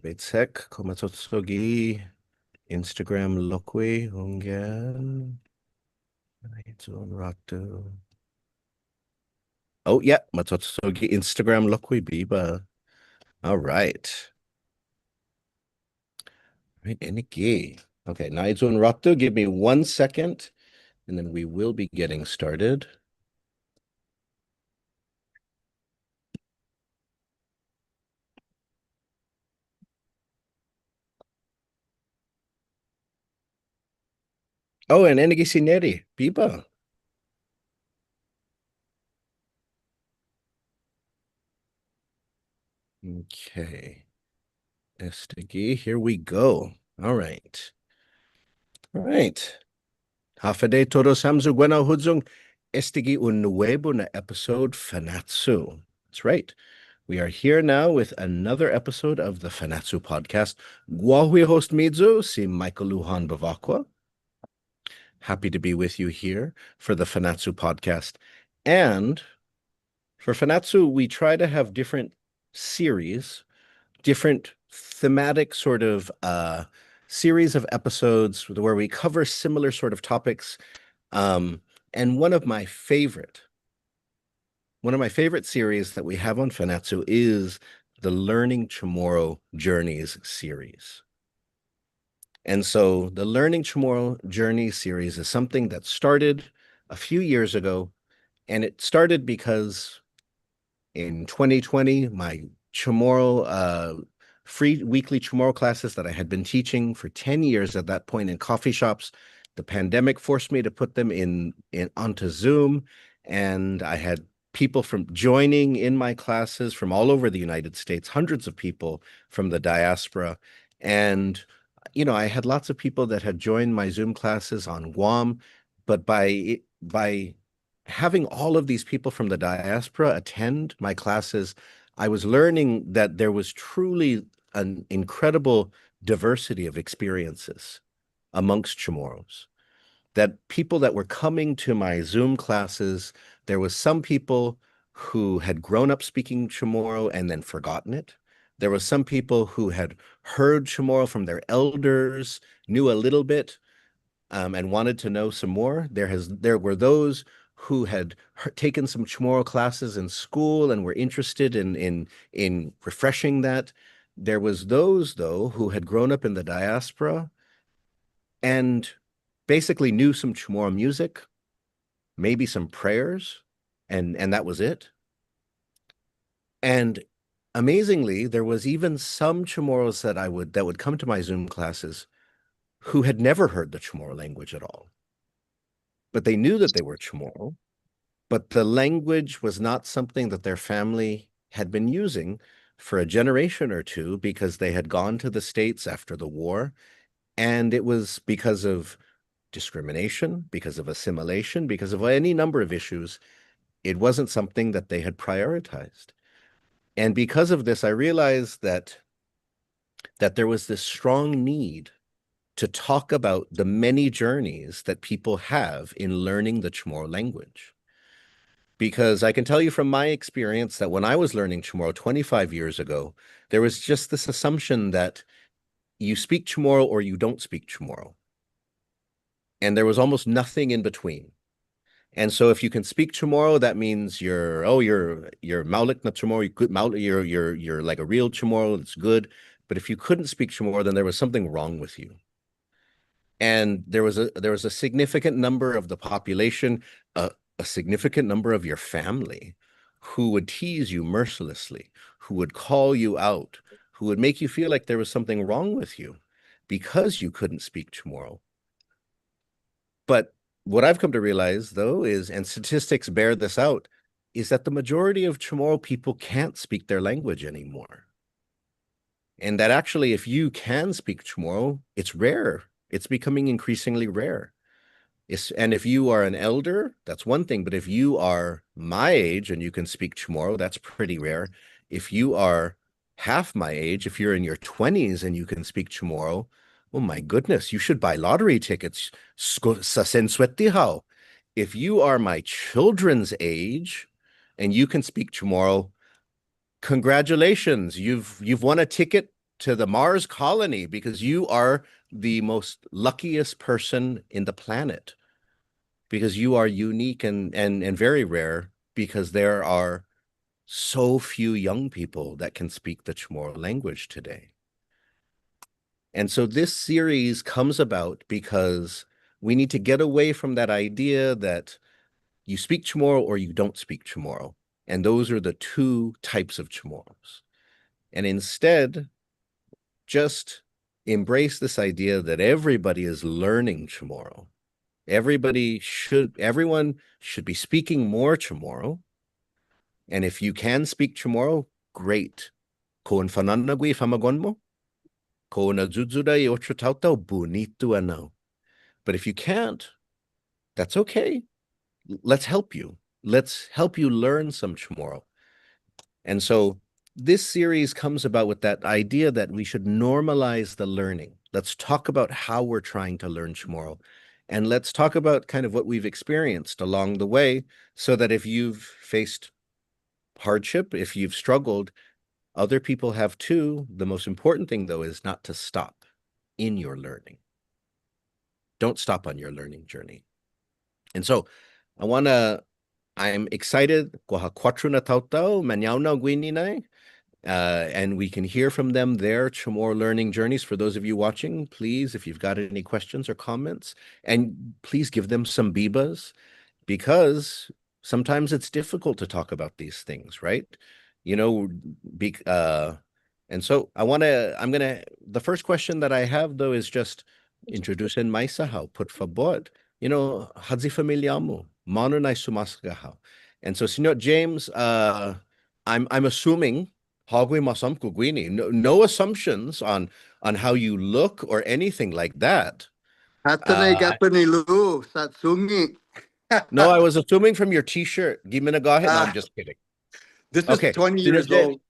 Beitzek, komatotsogi, Instagram lokwi, hungen, ratu. Oh, yeah, matotsogi, Instagram lokwi, biba. All right. Right, Eniki. Okay, Naizun Ratu, give me 1 second, and then we will be getting started. Oh, and Eniki Sineri, biba. Okay. Estegi, here we go. All right. All right. Hafade todos hamzu gwena hudzung estigi un nuevo na episode Fanatsu. That's right. We are here now with another episode of the Fanatsu podcast. Guahui host Mizu, si Michael Luhan Bavakwa. Happy to be with you here for the Fanatsu podcast. And for Fanatsu, we try to have different series, different thematic sort of series of episodes where we cover similar sort of topics. And one of my favorite series that we have on Fanachu is the Learning Chamoru Journeys series. And so the Learning Chamoru Journeys series is something that started a few years ago, and it started because in 2020, my Chamorro free weekly Chamorro classes that I had been teaching for 10 years at that point in coffee shops, the pandemic forced me to put them in onto Zoom, and I had people from joining in my classes from all over the United States, hundreds of people from the diaspora. And I had lots of people that had joined my Zoom classes on Guam, but by having all of these people from the diaspora attend my classes, I was learning that there was truly an incredible diversity of experiences amongst Chamorros. That people that were coming to my Zoom classes, there was some people who had grown up speaking Chamorro and then forgotten it. There was some people who had heard Chamorro from their elders, knew a little bit, and wanted to know some more. There were those who had taken some Chamorro classes in school and were interested in refreshing that. There was those, though, who had grown up in the diaspora and basically knew some Chamorro music, maybe some prayers, and that was it. And amazingly, there was even some Chamorros that would come to my Zoom classes who had never heard the Chamorro language at all. But they knew that they were Chamorro, but the language was not something that their family had been using for a generation or two because they had gone to the States after the war. And it was because of discrimination, because of assimilation, because of any number of issues. It wasn't something that they had prioritized. And because of this, I realized that there was this strong need to talk about the many journeys that people have in learning the Chamorro language. Because I can tell you from my experience that when I was learning Chamorro 25 years ago, there was just this assumption that you speak Chamorro or you don't speak Chamorro. And there was almost nothing in between. And so if you can speak Chamorro, that means you're Maulik na Chamorro, you're like a real Chamorro, it's good. But if you couldn't speak Chamorro, then there was something wrong with you. And there was a significant number of the population, a significant number of your family who would tease you mercilessly, who would call you out, who would make you feel like there was something wrong with you because you couldn't speak Chamorro. But what I've come to realize, though, is, and statistics bear this out, is that the majority of Chamorro people can't speak their language anymore. And that actually, if you can speak Chamorro, it's rare. It's becoming increasingly rare. And if you are an elder, that's one thing. But if you are my age and you can speak Chamorro, that's pretty rare. If you are half my age, if you're in your 20s and you can speak Chamorro, oh my goodness, you should buy lottery tickets. If you are my children's age and you can speak Chamorro, congratulations, you've won a ticket to the Mars colony because you are the most luckiest person in the planet because you are unique and very rare because there are so few young people that can speak the Chamorro language today. And so this series comes about because we need to get away from that idea that you speak Chamorro or you don't speak Chamorro. And those are the two types of Chamorros. And instead, just embrace this idea that everybody is learning Chamorro. Everyone should be speaking more Chamorro. And if you can speak Chamorro, great. Ko fananagui famagon mo, ko nazuzuda yotratautau bonito ano. But if you can't, that's okay. Let's help you. Let's help you learn some Chamorro. And so this series comes about with that idea that we should normalize the learning. Let's talk about how we're trying to learn Chamorro. And let's talk about kind of what we've experienced along the way so that if you've faced hardship, if you've struggled, other people have too. The most important thing, though, is not to stop in your learning. Don't stop on your learning journey. And so I'm excited. And we can hear from them their Chamorro learning journeys. For those of you watching, please, if you've got any questions or comments, and please give them some bibas, because sometimes it's difficult to talk about these things, right? And so the first question that I have, though, is just introducing myself, por favor. Hadzi familiamo, mano na sumasgahaw. And so, Senor James, I'm assuming Hogwe Masam Kugwini. No assumptions on how you look or anything like that. No, I was assuming from your T-shirt. Giminagahe. No, I'm just kidding. This is 20 years old.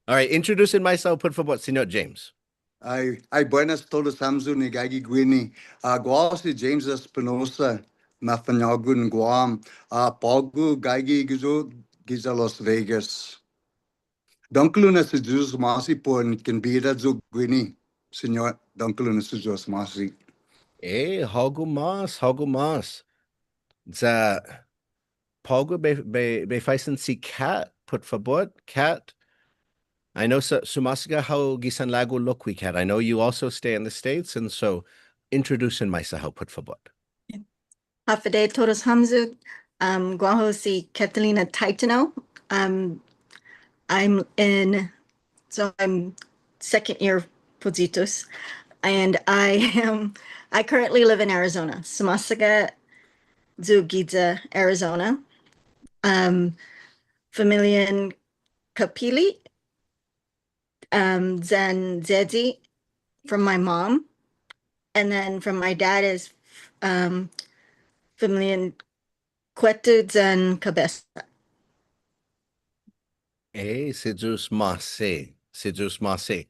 All right, introducing myself, por favor, Senor James. Ay buenas todos Samsu ni Gagi Gwini. Gualo si James Espinosa, Mafanagun Guam. Pogu Gagi Giza Las Vegas. Dankeluna si Jus Masi pon can be that Zu Gwini, Senor Dankeluna si Jus Masi. Hogu mas. Za Pogu be faisen si cat, por favor, cat. I know Sumasiga how Gisan Lago look we cat. I know you also stay in the States, and so introducing myself, por favor. Hafide todos hamzu, guaho si Catalina Titano. I'm second year Pozitos, and I currently live in Arizona, Sumasiga Zugiza, Arizona. Familian Kapili, Zan Zedzi from my mom, and then from my dad is Familian Kwetu Zan Kabesa. Sidus Mase.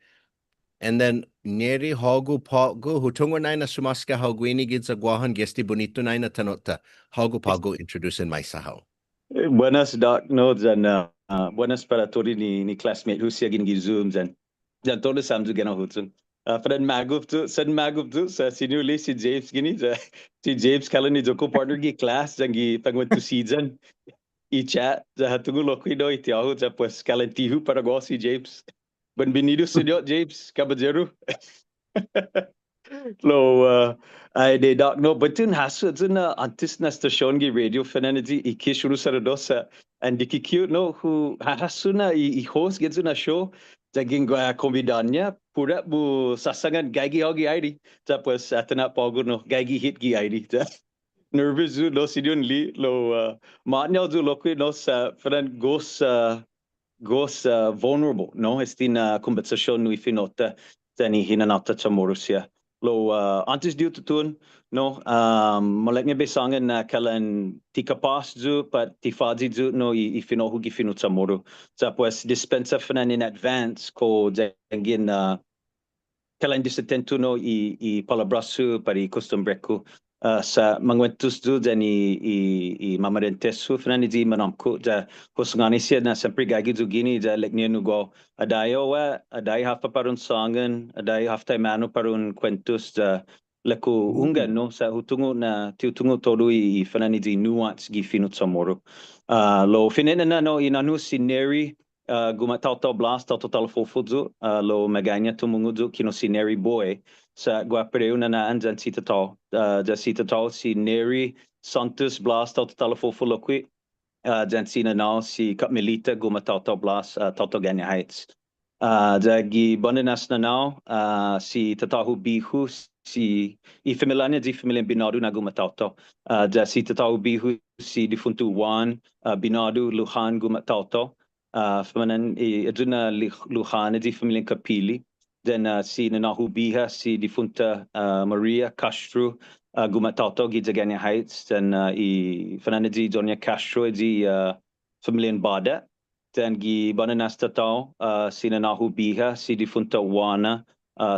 And then Neri Hogu Pago, Hutungo Nina Sumaska Hogwini Gidza Guahan Gesti Bonito Nina Tanota, Hogu Pago introducing myself. Buenas Doc Nodes and buenas para todos ni classmate who siya gin Zooms and todos samzu gana hutsun. Para maguf tu sa senior list si James gini si James kala ni joko partner gi class jangi pangwent to season I chat za hatugu lokwi do itiahu za pues kala tihu para go si James. Bienvenido señor James Caballero. Lo de doc no betun hasu zuna antis na station gi radio fenenergy ikishuru saradosa and dikikyu no who hasuna I host getsuna show jaging convidanya pura bu sasangan gagi hogi ID tapos atana pogo no gagi hit gi ID nervous zu lo sidun li lo matnya zu lokwi no sa fran gos vulnerable no estina conversation no ifinota tani hinanata chamorusia lo antes diu tutun no maleknya besangan kalan tikapas zu pat tifadzi zu no ifino hu gifinu chamoru sa pues dispensa fanan in advance ko jangin kalan disatentu no I palabrasu pari custom breku sa mangwentus do dyan i mamarentes su fnan di manamko ja husngani siya na siyempre gagi do gini ja like niya nugo adayo hafa parun songan adayo hafta mano parun kwentus ja laku ungan no sa hutungo na tiutungo todo i fnan di nuance gi finut samoro lo finena na no inanu sineri gumatauto blast tauto talfofudzo lo maganya tumungudzo kino sineri boy sa guapereu na naan dyan si Tatao. Dyan si Tatao, si Neri Santos Blas, tau talafofulokwi. Dyan si Nanao, si Kapmilita, gumatao Blas, tau Ganya Heights. Dyan gi Bonanas Nanao, si Tatahu Bihu, si ifamilanya di familiang Binadu na gumatao. Dyan si Tatahu Bihu, si Difuntu Juan, Binadu, Luhan, gumatao. Famanan, aduna Luhan, di familiang Kapili. Then si Nanahubiha, si Difunta Maria Castro, gumatauto Gizaganya Heights, then i Fernandezi Doña Castro, di familian Bada, then gi Bananastatao, si Nanahubiha, si Difunta Juana,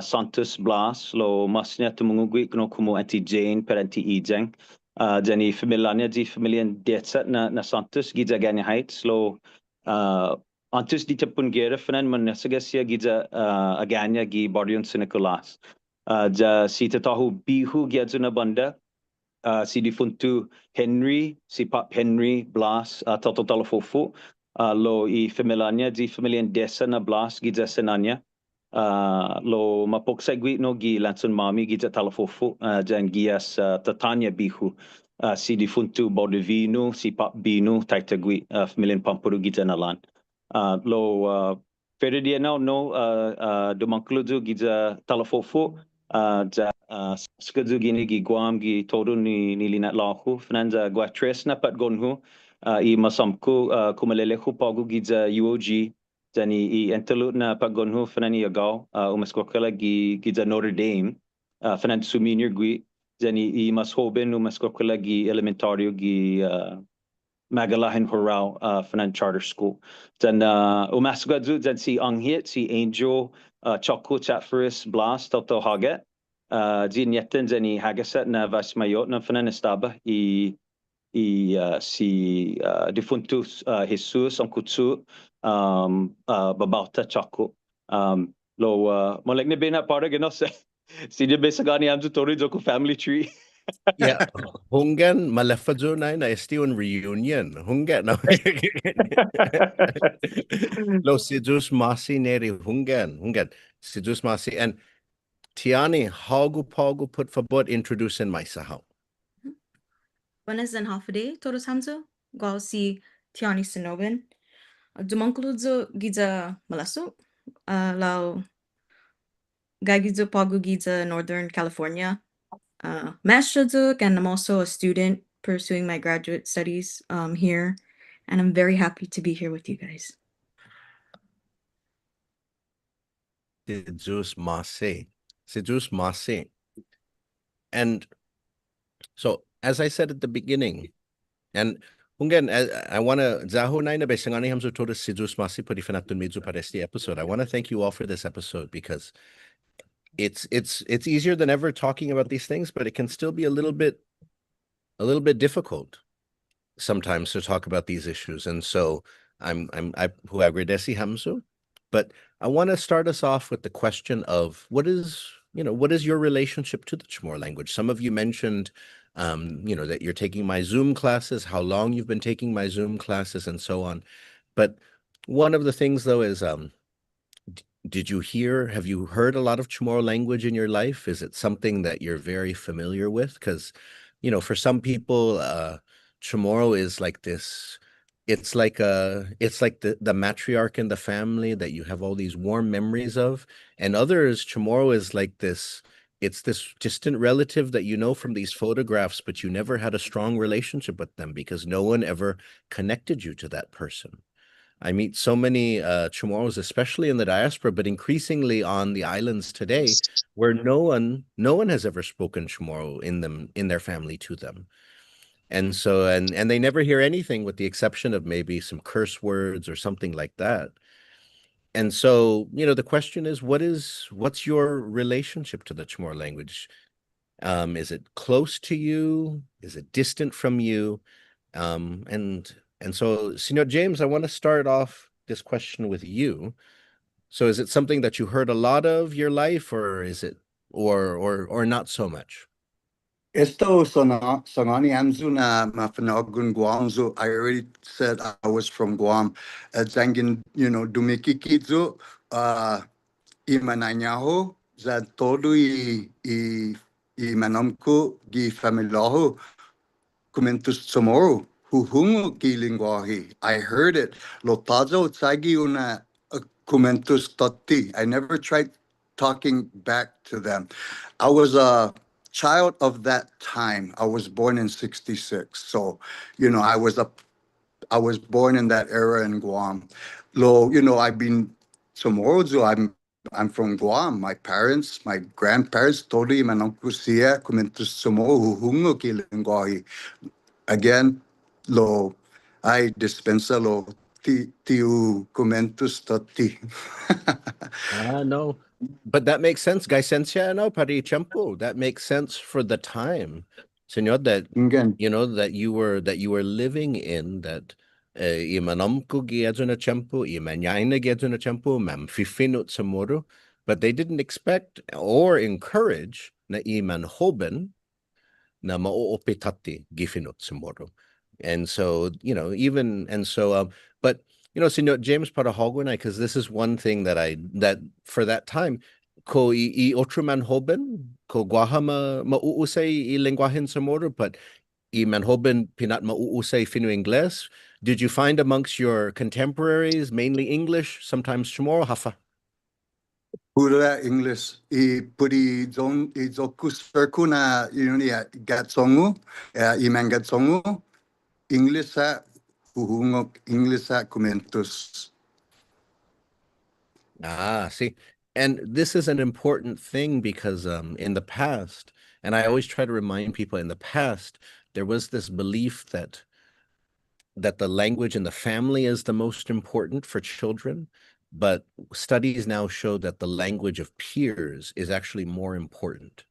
Santos Blas, lo masnya tumungugwi no kumu anti Jane per anti Ijang, then i familianya di familian Detsa na Santos Gizaganya Heights, lo antes di tapun gera fanan man nasagasya giza aganya gi baryon sinikulas. Ja si tatahu bihu giadzu na banda si difuntu Henry, si Pap Henry Blas tato talafofu lo i familianya di familian desa na Blas giza senanya. Lo mapoksagwi no gi lansun mami giza talafofu jan gias tatanya bihu si difuntu Bordevino, si Pap Bino taitagwi familian Pampuru giza nalan. Lo Ferdinand no dumangkludu giza talafofo ja skadu gini gi Guam gi todo ni linat lahu fnanza guatres na pat gonhu I masamku kumalelehu pagu giza UOG jani I entelut na pat gonhu fnani agaw umaskokala giza Notre Dame fnan suminir gui jani I mashoben umaskokala gi elementario gi Magalahin Horao Fanan Charter School. Dan umasgadzu dan si Anghit, si Angel, Choko Chatferis Blas, Toto Haget. Din yetten zani Hagaset na Vasmayot na Fanan Estaba si Defuntus Jesus ang kutsu babauta Choko. Lo molek ne bena para genos si de besagani amzu tori joko family tree. Yeah, Hungan Malefajo na Estion reunion. Hungan no. Lo Sidus Masi Neri Hungan Sidus Masi and Tiani Hagu Pagu put for bot introduce in my sahau. Buenas and half a day, todos hamzo, gal si Tiani Sinobin. Dumankludzo giza malasu, lao gagizo pagu giza Northern California. Maestraduk, and I'm also a student pursuing my graduate studies here, and I'm very happy to be here with you guys. Sidus Masi. And so, as I said at the beginning, and Hungan, I want to Zaho Naina Besangani Hamzo told us Sidus Masi Purifanatun Mizu Paresti episode. I want to thank you all for this episode because it's easier than ever talking about these things, but it can still be a little bit difficult sometimes to talk about these issues. And so I who agradeci Hamzo, but I want to start us off with the question of what is your relationship to the Chamorro language? Some of you mentioned that you're taking my Zoom classes, how long you've been taking my Zoom classes, and so on. But one of the things, though, is have you heard a lot of Chamorro language in your life? Is it something that you're very familiar with? Because, for some people, Chamorro is like this. It's like the matriarch in the family that you have all these warm memories of, and others, Chamorro is like this. It's this distant relative that you know from these photographs, but you never had a strong relationship with them because no one ever connected you to that person. I meet so many Chamorros, especially in the diaspora, but increasingly on the islands today, where no one has ever spoken Chamorro in their family to them. And so and they never hear anything with the exception of maybe some curse words or something like that. And so, the question is, what's your relationship to the Chamorro language? Is it close to you? Is it distant from you? And so, Senor James, I want to start off this question with you. So is it something that you heard a lot of your life, or is it or not so much? Esto Sonani Amzuna Mafanagun Guam. So I already said I was from Guam. Zangin, Dumikikizu, Imananyaho, za todo i manamko gi familaho, kumentus tomorrow, huhungo ki lingwahi. I heard it. Lotazo tsagi una kumentus tati. I never tried talking back to them. I was a child of that time. I was born in '66. So, I was born in that era in Guam. I've been Somorozo. I'm from Guam. My parents, my grandparents, totally manangkusia kumentus sumo huhungo kilingwahi. Again, lo I dispensa lo tiu kumentus tati. No, but that makes sense. Gaisencia no pari champu. That makes sense for the time, Senor, that Again, that you were living in that imanamku giadzuna champu, imanyaina giadzuna champu, mam fifinut samoro, but they didn't expect or encourage na iman hoben na maoopetati gifinut samoro. And so, but Senor James Parahogwinai, because this is one thing that for that time, ko i otro hoben, ko guahama mauusay i lengguahen samoro, but i manhoben pinat mauusay finu Ingles. Did you find amongst your contemporaries mainly English, sometimes Chamorro, Hafa? pura English. Puri zon zoku serkuna gatsongu, iman gatsongu, English sa huhungok English sa kumentus. See, and this is an important thing because in the past, and I always try to remind people in the past, there was this belief that the language in the family is the most important for children, but studies now show that the language of peers is actually more important.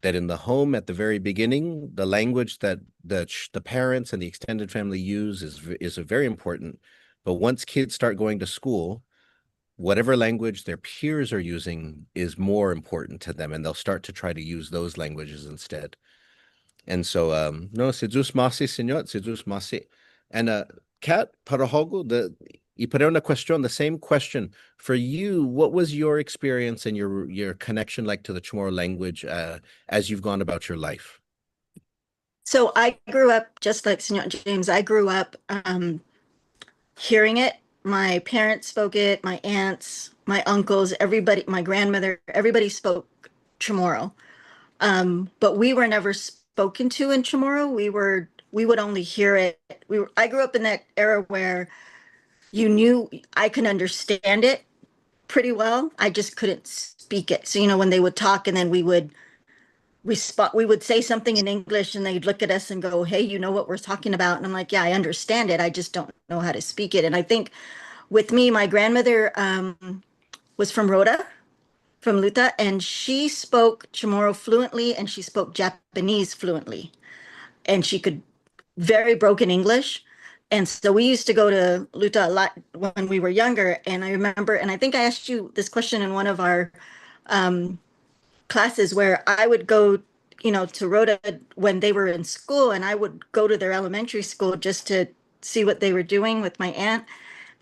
That in the home at the very beginning, the language that the parents and the extended family use is very important. But once kids start going to school, whatever language their peers are using is more important to them, and they'll start to try to use those languages instead. And so, no, Sidus Masi, Senor, Sidus Masi. And Kat Parahogo, y para una cuestión, the same question for you. What was your experience and your connection like to the Chamorro language as you've gone about your life? So I grew up just like Senor James. I grew up hearing it. My parents spoke it, my aunts, my uncles, everybody, my grandmother, everybody spoke Chamorro. But we were never spoken to in Chamorro. We would only hear it. I grew up in that era where you knew I could understand it pretty well. I just couldn't speak it. So, when they would talk and then we would say something in English and they'd look at us and go, "Hey, you know what we're talking about?" And I'm like, "Yeah, I understand it. I just don't know how to speak it." And I think with me, my grandmother was from Rhoda, from Luta, and she spoke Chamorro fluently and she spoke Japanese fluently. And she could very broken English. And so we used to go to Luta a lot when we were younger. And I remember, and I think I asked you this question in one of our classes where I would go, to Rhoda when they were in school, and I would go to their elementary school just to see what they were doing with my aunt.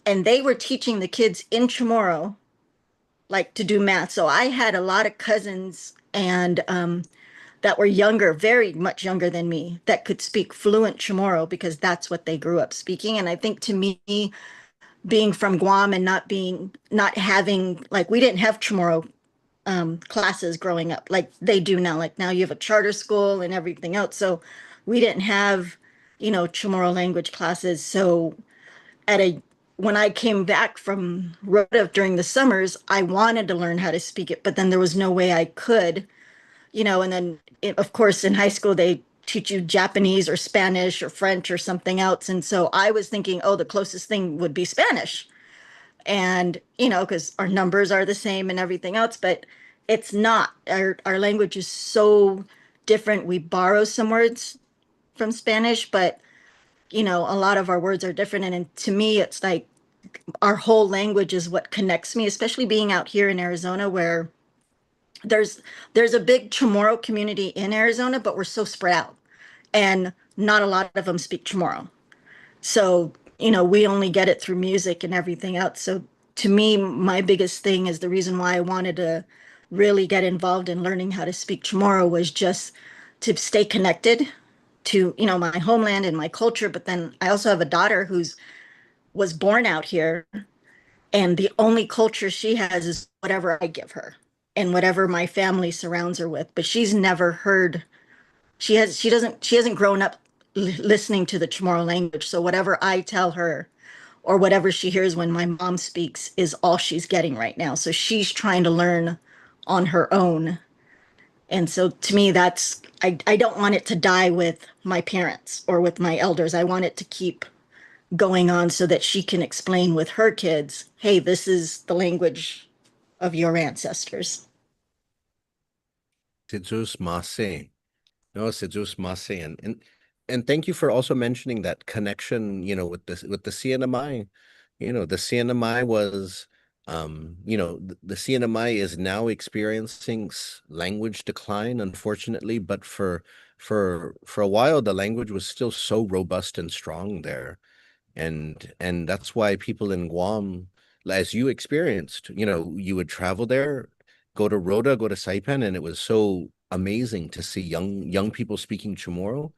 And they were teaching the kids in Chamorro, like to do math. So I had a lot of cousins and that were younger, very much younger than me, that could speak fluent Chamorro because that's what they grew up speaking. And I think to me, being from Guam and not having, like, we didn't have Chamorro classes growing up like they do now. Like now you have a charter school and everything else. So we didn't have, Chamorro language classes. So when I came back from Rhoda during the summers, I wanted to learn how to speak it, but then there was no way I could, and then of course in high school they teach you Japanese or Spanish or French or something else. And so I was thinking, oh, the closest thing would be Spanish. And, because our numbers are the same and everything else, but it's not. Our language is so different. We borrow some words from Spanish, but you know, a lot of our words are different. And to me, it's like our whole language is what connects me, especially being out here in Arizona where there's there's a big Chamorro community in Arizona, but we're so spread out and not a lot of them speak Chamorro. So, you know, we only get it through music and everything else. So to me, my biggest thing is the reason why I wanted to really get involved in learning how to speak Chamorro was just to stay connected to, you know, my homeland and my culture. But then I also have a daughter who's was born out here, and the only culture she has is whatever I give her and whatever my family surrounds her with. But she's never heard, she hasn't grown up listening to the Chamorro language. So whatever I tell her or whatever she hears when my mom speaks is all she's getting right now. So she's trying to learn on her own. And so to me, that's, I don't want it to die with my parents or with my elders. I want it to keep going on so that she can explain with her kids, hey, this is the language of your ancestors. Jesus Mase. No, Jesus Mase. And thank you for also mentioning that connection, you know, with the CNMI. You know, the CNMI was you know, the CNMI is now experiencing language decline, unfortunately, but for a while the language was still so robust and strong there. And that's why people in Guam, as you experienced, you know, you would travel there, go to Rota, go to Saipan, and it was so amazing to see young people speaking Chamorro.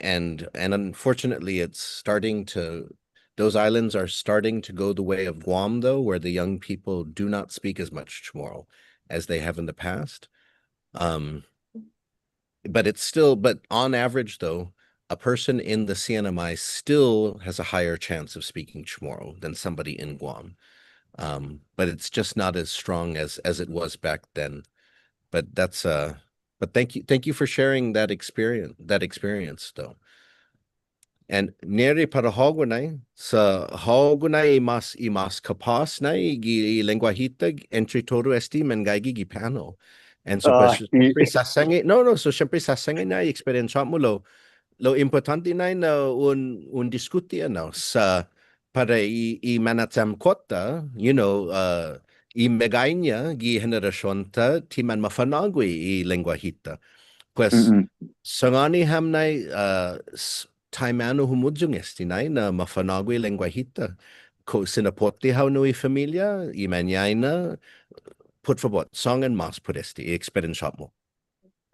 And unfortunately, it's starting to those islands are starting to go the way of Guam, though, where the young people do not speak as much Chamorro as they have in the past. But it's still, but on average, though, a person in the CNMI still has a higher chance of speaking Chamorro than somebody in Guam. But it's just not as strong as it was back then. But that's but thank you for sharing that experience though. And neri para hogunai sa hogunai imas kapas na gi lenguahita entry todo esti mengaigi gi panel. And so pues syempre sasangi no so syempre sasangi na experience mo lo importante na un diskuti ano sa para i manatam kota, you know, i megainya gi henerasyon ta timan mafanagwi i lenguahita. Pues sangani hamnay taimano humudjung estinay na mafanagwi lenguahita. Ko sinaporte how no i familia, i manyay put for what song and mass put esti experience mo.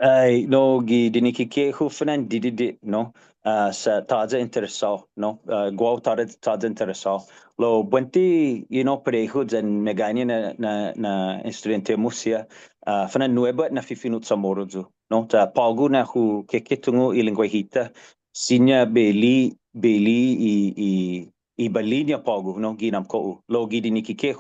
Ay, no, dinikike hufanan dididi, no, sa taza interesao, no, guau taza interesao. Lo buenti, you know, parehud and megani na instrumento musia, fanan nueba na fifinut sa morozu, no, ta pagu na hu keketungu ilinguahita, sinya i balinya pagu, no, ginam ko lo dinikike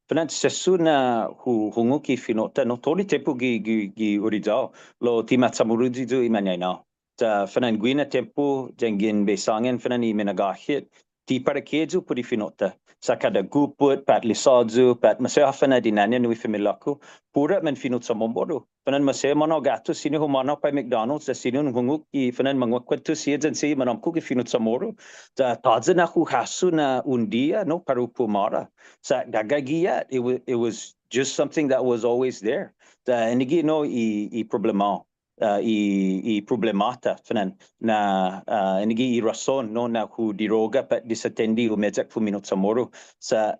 fanan sesuna hungu ki finota, no, tori tepu gi urijao. Lo timat samuruji ju imanyay na. Ta fanan guina tempo jengin besangen fanan I menagahit ti para keju puri finota. Sa kada guput pat lisaju pat masaya fana dinanya nui familaku pura men finut sa mombodo. Fanan masaya mano gato sini humana pa McDonald's da sini hunguk ki fanan mangwakwatu siya jan siya manamku ki finut sa moro. Ta taza na ku hasu na undia no paru pumara. Sa gagagia it was just something that was always there. Nigi no I problema I problemata fanan na nigi I rason no na hu diroga pat disatendi umejak fu minut samoro sa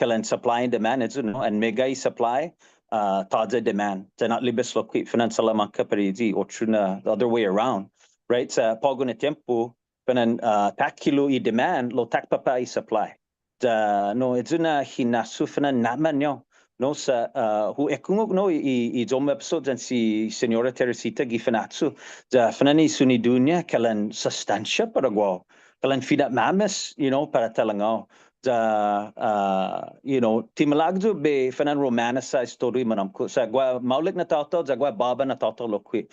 kalan supply and demand itu no and mega supply taja demand ta not libes lokwi fanan salamanca pariji or truna the other way around right sa pagona tempo fanan tak kilo I demand lo tak papa I supply no itu na hinasu fanan naman yo no sa hu ekungog no I Zoom episode dan si Senora Teresita gi Fanachu da fanani suni dunia kalan sustansya para guau kalan fidat mames you know para talangao da you know timalagjo be fanan romanticize story manamko sa gua maulik na tauto sa gua baba na tauto lokwi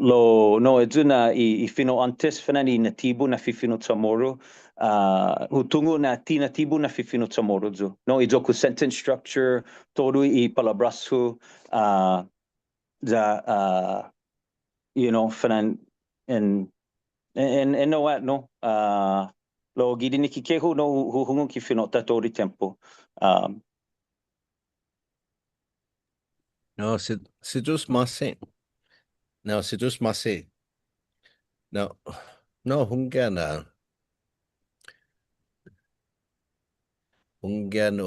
lo no edzuna I fino antes fanani natibu na fifino Chamoru hutungu na tinatibu na fifino Chamoru jo no ijoku sentence structure todo I palabrasu fanan and no what no lo gidi ni ki kehu no hungu ki fino tatori tempo. No, c'est juste massé. No, c'est juste massé. No, no, hunggan hunggan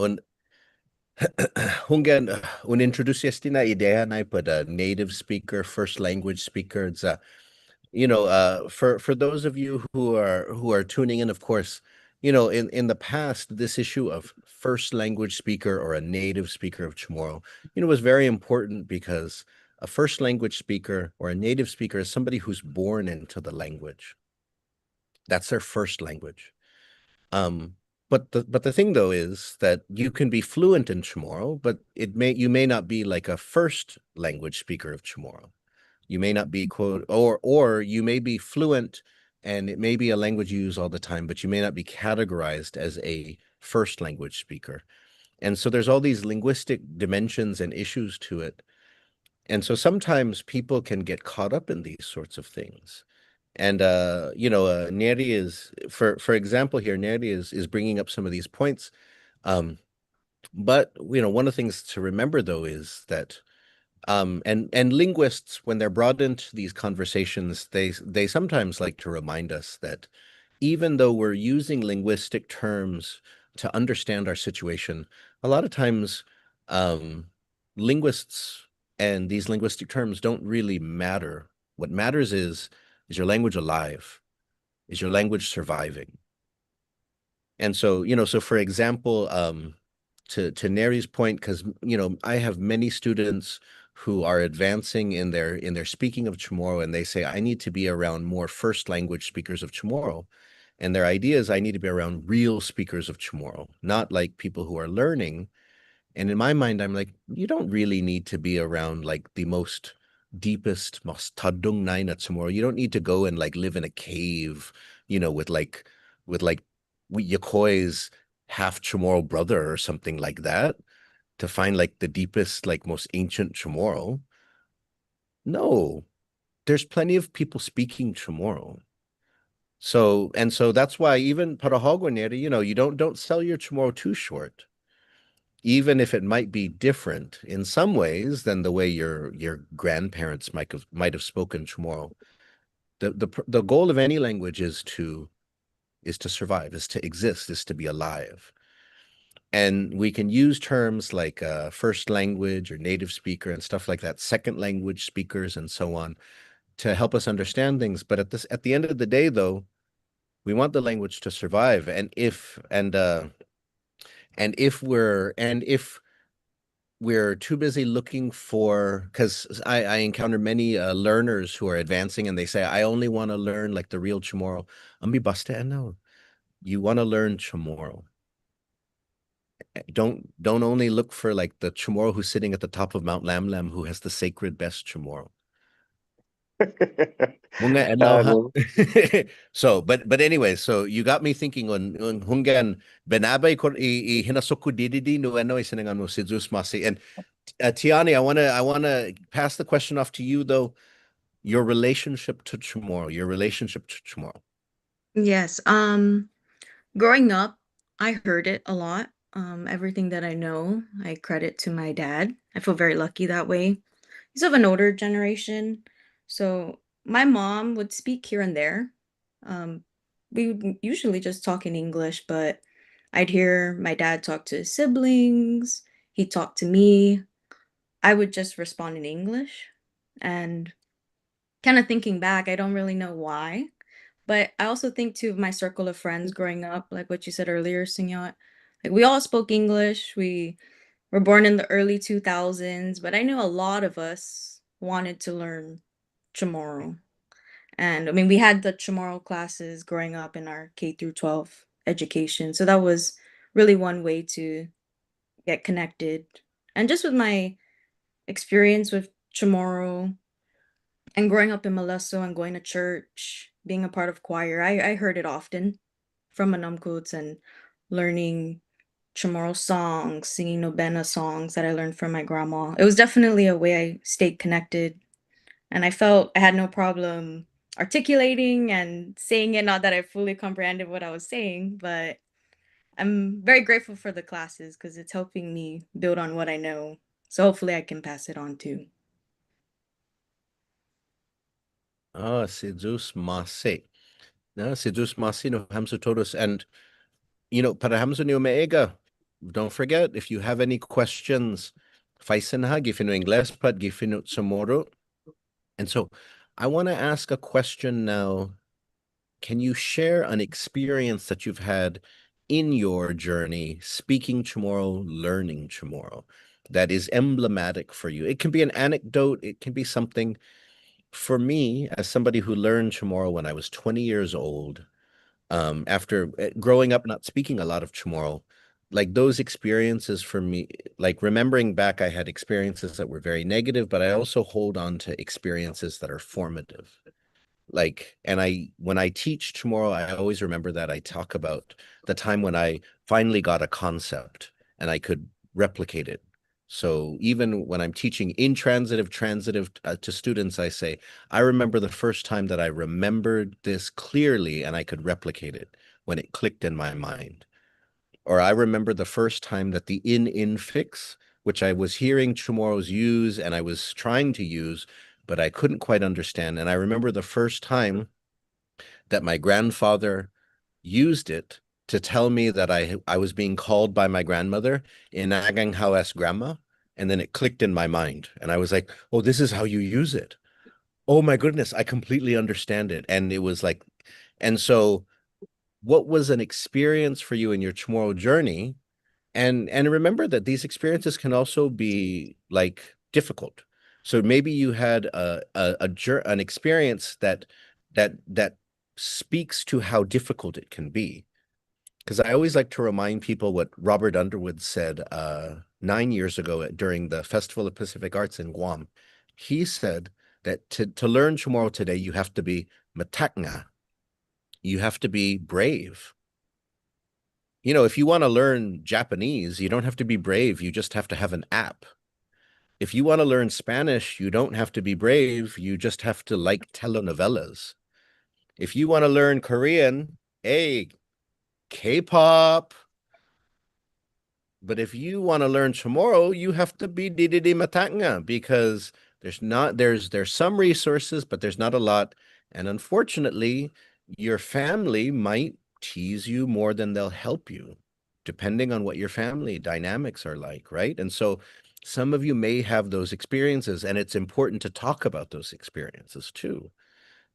un introducesti na idea na pada native speaker, first language speaker. It's for those of you who are tuning in, of course, in the past, this issue of first language speaker or a native speaker of Chamorro, was very important because a first language speaker or a native speaker is somebody who's born into the language. That's their first language. But the thing though is that you can be fluent in Chamorro, but you may not be like a first language speaker of Chamorro. You may not be quote or you may be fluent and it may be a language you use all the time, but you may not be categorized as a first language speaker. And so there's all these linguistic dimensions and issues to it. And so sometimes people can get caught up in these sorts of things. And Neri is for example here, Neri is bringing up some of these points. But one of the things to remember though is that and linguists, when they're brought into these conversations, they sometimes like to remind us that even though we're using linguistic terms to understand our situation, a lot of times linguists and these linguistic terms don't really matter. What matters is your language alive? Is your language surviving? And so, so for example, to Neri's point, because I have many students who are advancing in their speaking of Chamorro, and they say I need to be around more first language speakers of Chamorro, and their idea is I need to be around real speakers of Chamorro, not like people who are learning. And in my mind, I'm like, you don't really need to be around like the most deepest, most tadung nai na Chamorro. You don't need to go and like live in a cave, with Yakoi's half Chamorro brother or something like that to find like the deepest, like most ancient Chamorro. No, there's plenty of people speaking Chamorro. So that's why even Parahoguaneri, you don't sell your Chamorro too short, even if it might be different in some ways than the way your grandparents might have spoken Chamorro. The goal of any language is to survive, is to exist, is to be alive. And we can use terms like first language or native speaker and stuff like that, second language speakers and so on, to help us understand things. But at the end of the day, though, we want the language to survive. And if we're too busy looking for, because I encounter many learners who are advancing and they say, I only want to learn like the real Chamorro. Ambi basta no. You want to learn Chamorro. Don't only look for like the Chamorro who's sitting at the top of Mount Lamlam who has the sacred best Chamorro. Munga enoha. No. So, but anyway, so you got me thinking on hungan benabay ko hinasoku dididi no ano isinangan mo sidus masi. And Tiani, I wanna pass the question off to you though. Your relationship to Chamorro, your relationship to Chamorro. Yes. Growing up, I heard it a lot. Everything that I know, I credit to my dad. I feel very lucky that way. He's of an older generation. So my mom would speak here and there. We would usually just talk in English, but I'd hear my dad talk to his siblings. He'd talk to me. I would just respond in English. And kind of thinking back, I don't really know why. But I also think too of my circle of friends growing up, like what you said earlier, Signot. Like we all spoke English. We were born in the early 2000s, but I knew a lot of us wanted to learn Chamorro. And I mean, we had the Chamorro classes growing up in our K through 12 education. So that was really one way to get connected. And just with my experience with Chamorro and growing up in Molesto and going to church, being a part of choir, I heard it often from Manamkuts and learning Chamorro songs, singing Nobena songs that I learned from my grandma. It was definitely a way I stayed connected And I felt I had no problem articulating and saying it, not that I fully comprehended what I was saying, but I'm very grateful for the classes because it's helping me build on what I know. So hopefully I can pass it on too. Ah, sedus masi. No, sedus masi no hamsu todos. And, para hamsu ni omega, don't forget, if you have any questions, faisenha, gifino Ingles, pat gifino Chamoru. And so I want to ask a question now. Can you share an experience that you've had in your journey speaking Chamorro, learning Chamorro that is emblematic for you? It can be an anecdote, it can be something. For me, as somebody who learned Chamorro when I was 20 years old, after growing up not speaking a lot of Chamorro, like those experiences for me, like remembering back, I had experiences that were very negative, but I also hold on to experiences that are formative. And when I teach tomorrow, I always remember that I talk about the time when I finally got a concept and I could replicate it. So even when I'm teaching intransitive, transitive to students, I say, I remember the first time that I remembered this clearly and I could replicate it when it clicked in my mind. Or I remember the first time that the infix, which I was hearing Chamorros use and I was trying to use, but I couldn't quite understand. And I remember the first time that my grandfather used it to tell me that I was being called by my grandmother in Agang Hawas grandma. And then it clicked in my mind. And I was like, oh, this is how you use it. Oh my goodness, I completely understand it. And it was like, and so what was an experience for you in your Chamorro journey? And remember that these experiences can also be like difficult. So maybe you had an experience that speaks to how difficult it can be. Because I always like to remind people what Robert Underwood said 9 years ago during the Festival of Pacific Arts in Guam. He said that to learn Chamorro today, you have to be matakna. You have to be brave. If you want to learn Japanese, you don't have to be brave. You just have to have an app. If you want to learn Spanish, you don't have to be brave. You just have to like telenovelas. If you want to learn Korean, hey, K-pop. But if you want to learn Chamorro, you have to be dididi matanga because there's some resources, but there's not a lot. And unfortunately, your family might tease you more than they'll help you, depending on what your family dynamics are like, right? And so some of you may have those experiences, and it's important to talk about those experiences too,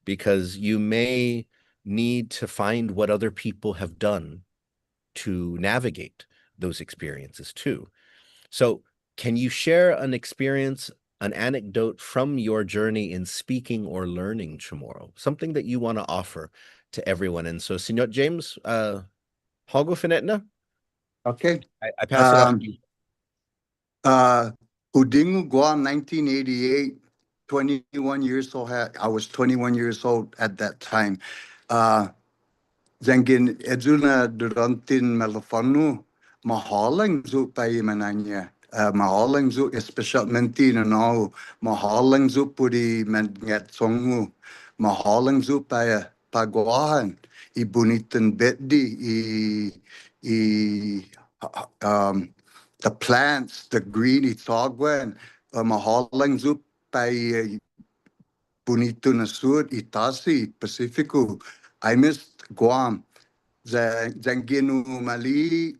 because you may need to find what other people have done to navigate those experiences too. So, can you share an experience, an anecdote from your journey in speaking or learning Chamorro? Something that you want to offer to everyone. And so, Senor James, Hogo Finetna, Okay. I pass it off to you. Udingu, Guam, 1988, 21 years old. I was 21 years old at that time. Zangin Edzuna Durantin Melofanu, Mahalang Zu Pai Mananya, Mahalang Zu, especialmente no, Mahalang Zu Puri Mengat Songu, Mahalang Zu Pai Paguahan, I Bunitan Betdi, the plants, the green Itagwan, Mahalang Zu Pai Bonito na Sud, Itasi, Pacifico. I missed Guam. Zanginu Mali,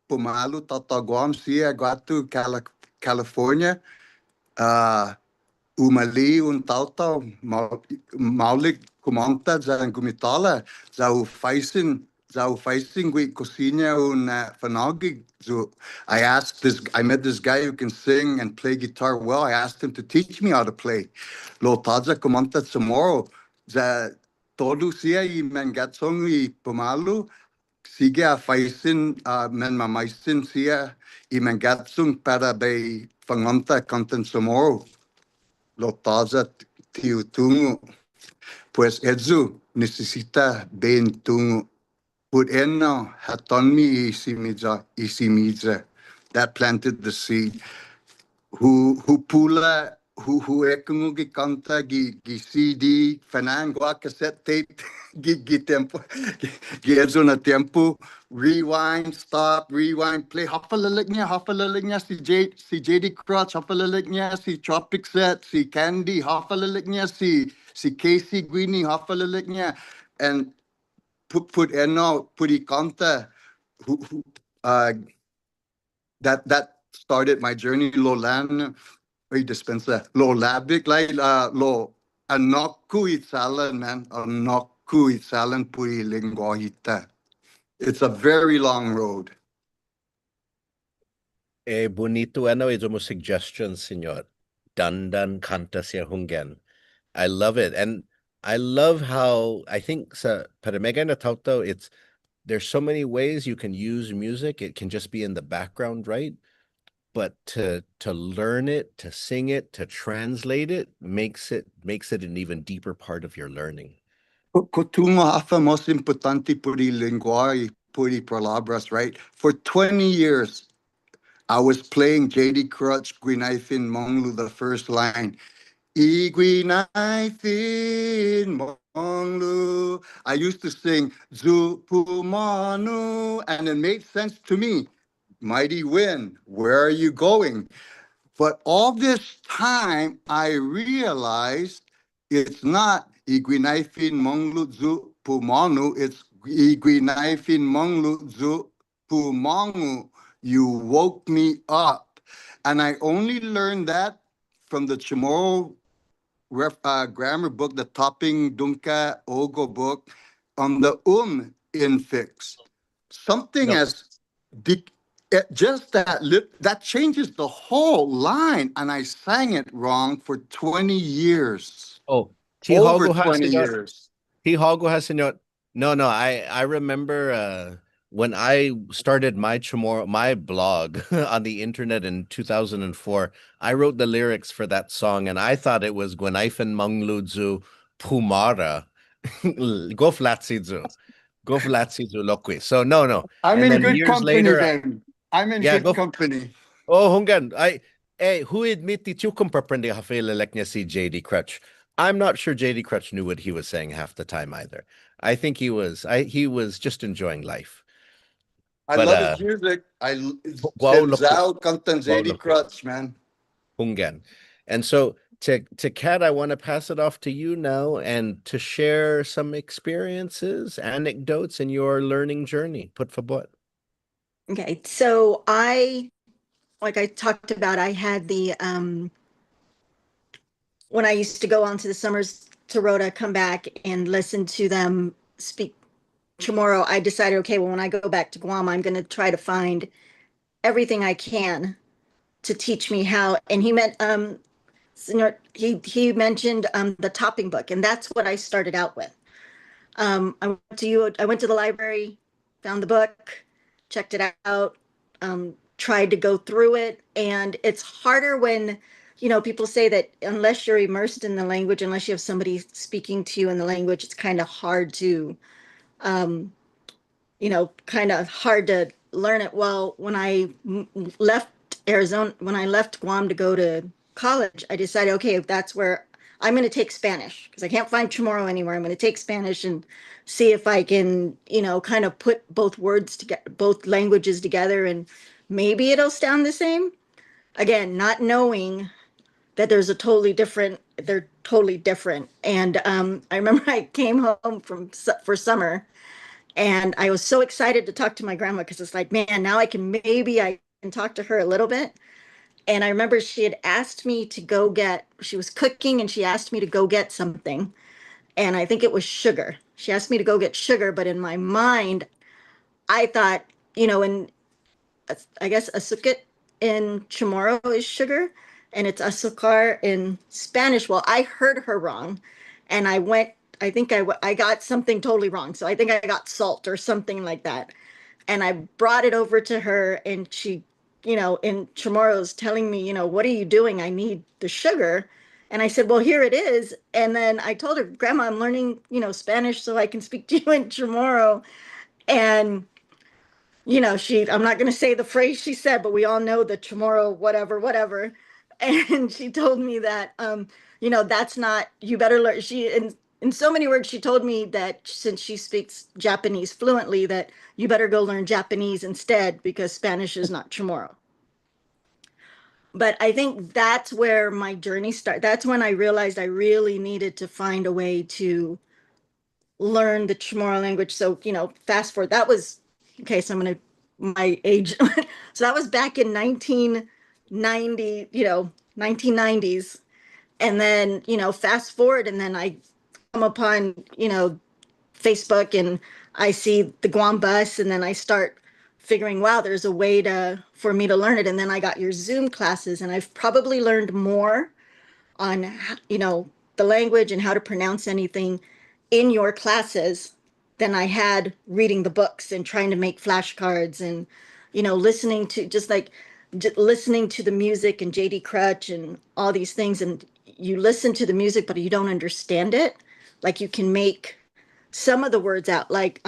Pumalu, Tata Guam, Sia, Guatu, California. Umali, Tauta, Maulik, Kumanta, Zangumitala, Zau facing with Cosina Fanagi. So I met this guy who can sing and play guitar well. I asked him to teach me how to play. Lo Taza Kumanta tomorrow. The Todo Sia y Mangatsong y Pumalu. Sige a facing men mamaisin sia y Mangatsung para be Fanganta Kantan tomorrow. Lo Taza Tiutungu. Pues Edzu necesita ben tungu. Purena hatonmi isimiza. That planted the seed. Who pula Hu ekungu gi kanta gi CD fanan gua cassette tape gi tempo gi edzo na tempo rewind stop rewind play hafalaliknya si JD Crutch hafalaliknya si Tropic Set si Candy hafalaliknya si Casey Guini hafalaliknya and put put kanta who that started my journey lo lan ay dispensa lo labik like lo anokku itsalan man anokku itsalan puri lingwahita. It's a very long road. Bonito ito mo suggestions, senor. Dandan kanta siya hunggan. I love it. And I love how I think sa Paramega na Tauto, there's so many ways you can use music. It can just be in the background, right? But to learn it, to sing it, to translate it makes it an even deeper part of your learning. Kotungo hafa most importante puri lingwahi puri palabras, right? For 20 years, I was playing JD Crutch, Gwinaifin Monglu, the first line. Igwinaifin Monglu. I used to sing Zupumanu, and it made sense to me. Mighty wind, where are you going? But all this time, I realized it's not Iguinaifin Monglutzu Pumanu, it's Iguinaifin Monglutzu Pumangu. You woke me up. And I only learned that from the Chamorro grammar book, the Topping Dunka Ogo book, on the infix. Something No. as just that changes the whole line, and I sang it wrong for 20 years. Oh, Over Tihogo has 20 senor. years. Tihogo has senor. No, I remember when I started my Chamorro, my blog on the internet in 2004, I wrote the lyrics for that song and I thought it was Gwenaifen Mangludzu Pumara. Go Flatsizu. Go Flatsizu Lokwi. So no. I'm And in then good years company later, then. I'm in yeah, good go. company. Oh, Hungan, who admit you comprendi hafele leknya si JD Crutch. I'm not sure JD Crutch knew what he was saying half the time either. I think he was just enjoying life. I But love his music. I wow, look, Senzao Kantan wow, Zedi look, Crutch, man. Hungan. And so to Kat, I want to pass it off to you now and to share some experiences, anecdotes in your learning journey. Put for what? Okay, so like I talked about, I had when I used to go on to the summers to Rhoda, come back and listen to them speak Chamorro, I decided, okay, well, when I go back to Guam, I'm going to try to find everything I can to teach me how. And he meant, he mentioned the topping book, and that's what I started out with. I went to the library, found the book, checked it out, tried to go through it, and it's harder when people say that unless you're immersed in the language, unless you have somebody speaking to you in the language, it's kind of hard to um, kind of hard to learn it. Well, when I left Arizona, when I left Guam to go to college, I decided, okay, if that's where I'm going to take Spanish because I can't find Chamorro anywhere. I'm going to take Spanish and see if I can, kind of put both words together, both languages together, and maybe it'll sound the same. Again, not knowing that they're totally different. And I remember I came home for summer and I was so excited to talk to my grandma because it's like, man, now I can talk to her a little bit. And I remember she had asked me to she was cooking and she asked me to go get something. And I think it was sugar. She asked me to go get sugar, but in my mind, I thought, and I guess azúcar in Chamorro is sugar and it's azúcar in Spanish. Well, I heard her wrong and I think I got something totally wrong. So I think I got salt or something like that. And I brought it over to her and she, in Chamorro's telling me, what are you doing? I need the sugar. And I said, well, here it is. And then I told her, Grandma, I'm learning, Spanish so I can speak to you in Chamorro. And I'm not going to say the phrase she said, but we all know the Chamorro, whatever, whatever. And she told me that, that's not, you better learn. In so many words, she told me that since she speaks Japanese fluently, that you better go learn Japanese instead because Spanish is not Chamorro. But I think that's where my journey started. That's when I realized I really needed to find a way to learn the Chamorro language. So, fast forward, that was, okay, so I'm going to, my age. So that was back in 1990, 1990s. And then, fast forward, and then I come upon, Facebook, and I see the Guam bus, and then I start figuring, wow, there's a way for me to learn it. And then I got your Zoom classes, and I've probably learned more on, the language and how to pronounce anything in your classes than I had reading the books and trying to make flashcards and, listening to listening to the music and JD Crutch and all these things. And you listen to the music, but you don't understand it. Like you can make some of the words out, like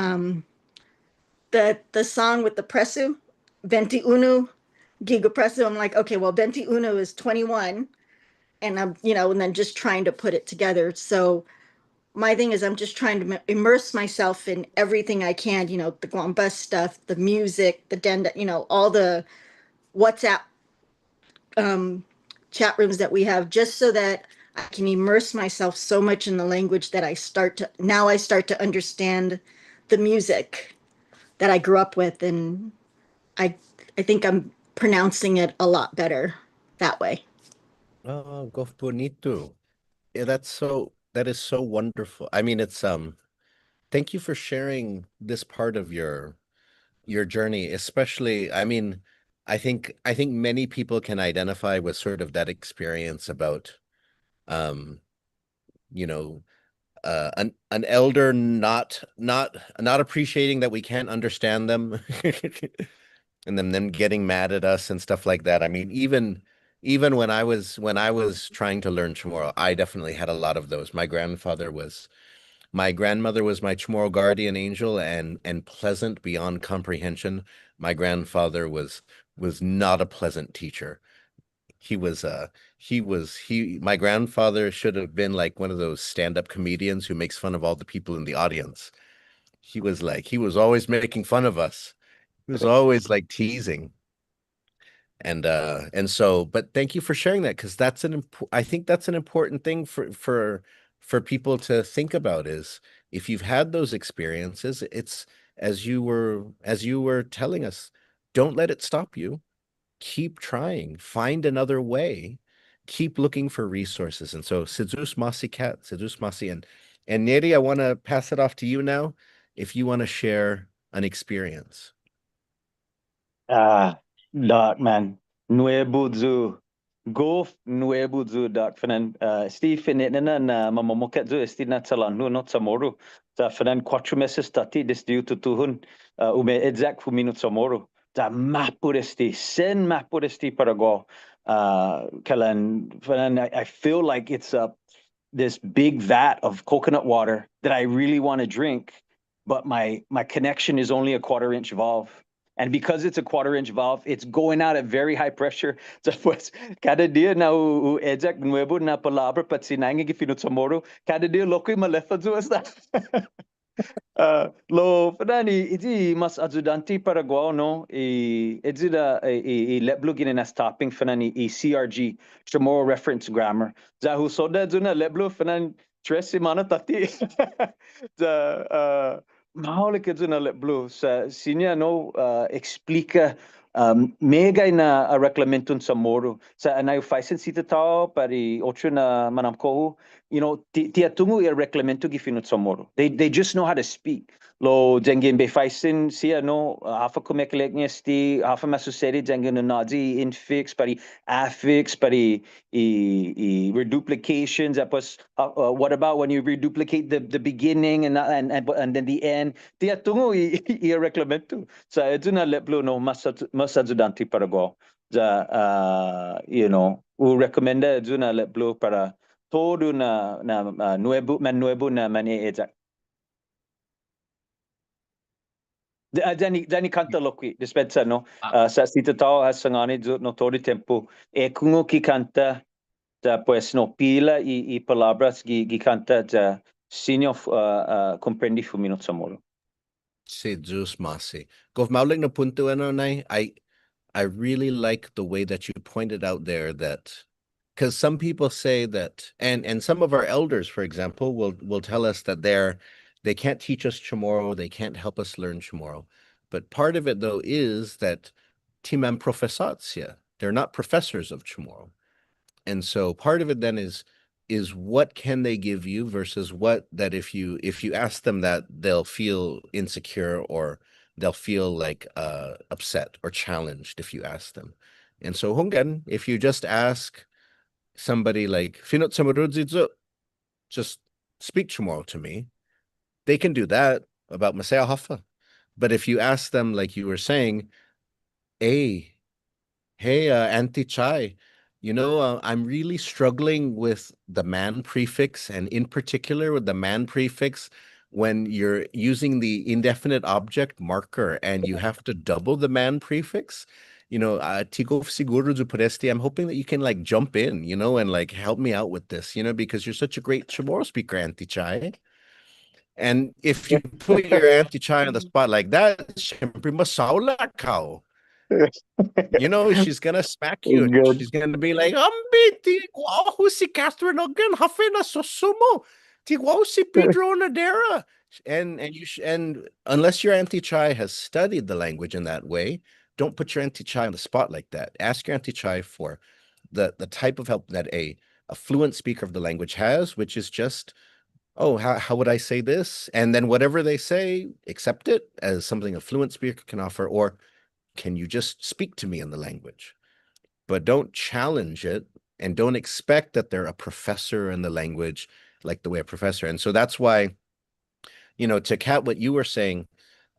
the song with the presu, Venti Unu, Giga Presu. I'm like, okay, well, Venti Unu is 21, and and then just trying to put it together. So my thing is, I'm just trying to immerse myself in everything I can, the Guam bus stuff, the music, the Denda, all the WhatsApp chat rooms that we have, just so that I can immerse myself so much in the language that I start to understand the music that I grew up with, and I I think I'm pronouncing it a lot better that way. Oh, go bonito. Yeah, that is so wonderful. I mean, thank you for sharing this part of your journey, especially, I mean, I think many people can identify with sort of that experience about um, you know, an elder not appreciating that we can't understand them and then them getting mad at us and stuff like that. I mean, even when I was trying to learn Chamorro, I definitely had a lot of those. My grandmother was my Chamorro guardian angel and pleasant beyond comprehension. My grandfather was not a pleasant teacher. He was my grandfather should have been like one of those stand-up comedians who makes fun of all the people in the audience. He was always making fun of us. He was always like teasing. And so, but thank you for sharing that, because I think that's an important thing for people to think about, is if you've had those experiences, it's as you were telling us, don't let it stop you. Keep trying, find another way, keep looking for resources. And so Sidus Masi Kat, Sidus Masi, and Neri, I want to pass it off to you now if you want to share an experience. Doc, man. Nuebuzu. Go Nuebuzu, Doc. Fanan, Steve, finitna na mamomoket zu esti na talan no not Chamoru. Ta fanan 4 meses tati des diu tutuhun ume exact fu minut Chamoru. Ta mapuresti, sen mapuresti para go. Kalan fanan, I feel like it's this big vat of coconut water that I really want to drink, but my connection is only a 1/4 inch valve. And because it's a 1/4 inch valve, it's going out at very high pressure. So pues, cada dia na o eject nuevo na palabra pat sinangin que fino Chamorro, cada dia loco malefa zuasta. Lo fadani iti mas ajudanti para Guao no iti da leblugin na stopping fanani CRG Chamorro reference grammar. Zahu soda juna leblu fanan 3 semana tati. Da mahal que juna leblu sa sinya no explica mega na reglamento Chamorro. Sa anayo faisen sita tao pari otro na manamko, tia tungu ir reglamento gifino Chamorro. They just know how to speak. Lo jengin be faisen sia no hafa kumekelek sti hafa masuseri jengin no nazi infix pari affix pari reduplications. What about when you reduplicate the beginning and then the end? Tia tungu i reglamento. Sa eduna leplo no masajudanti para go. Ja u recommenda eduna leplo para todo na nuevo na mani ejak. Dani kanta lokwi dispensa no sa sita tao hasangani no todo tempo kungo ki kanta pues no pila y palabras gi canta sinyo comprendi fumino Chamorro. Si Zeus Masi. Gof maulik na punto nai. I really like the way that you pointed out there that because some people say that and some of our elders, for example, will tell us that they can't teach us Chamorro, they can't help us learn Chamorro. But part of it though is that timam professatsia. They're not professors of Chamorro. And so part of it then is what can they give you versus what that if you ask them that they'll feel insecure or they'll feel like upset or challenged if you ask them. And so Hungan, if you just ask somebody like Finot Samarudzi, just speak Chamorro to me, they can do that about Masaya Hoffa. But if you ask them, like you were saying, hey, Auntie Chai, I'm really struggling with the man prefix, and in particular with the man prefix when you're using the indefinite object marker and you have to double the man prefix. Tigo siguro du podesti. I'm hoping that you can like jump in, and like help me out with this, because you're such a great Chamorro speaker, Auntie Chai. And if you put your Auntie Chai on the spot like that, syempre masaula ka. She's gonna smack you and Good. she's gonna be like, Tigwaho si Catherine again, Hafena Sosumo, Tigwaho si Pedro Nadera. And unless your Auntie Chai has studied the language in that way, don't put your Auntie Chai on the spot like that. Ask your Auntie Chai for the type of help that a fluent speaker of the language has, which is just, oh, how would I say this? And then whatever they say, accept it as something a fluent speaker can offer, or can you just speak to me in the language? But don't challenge it and don't expect that they're a professor in the language like the way a professor. And so that's why, to Kat, what you were saying,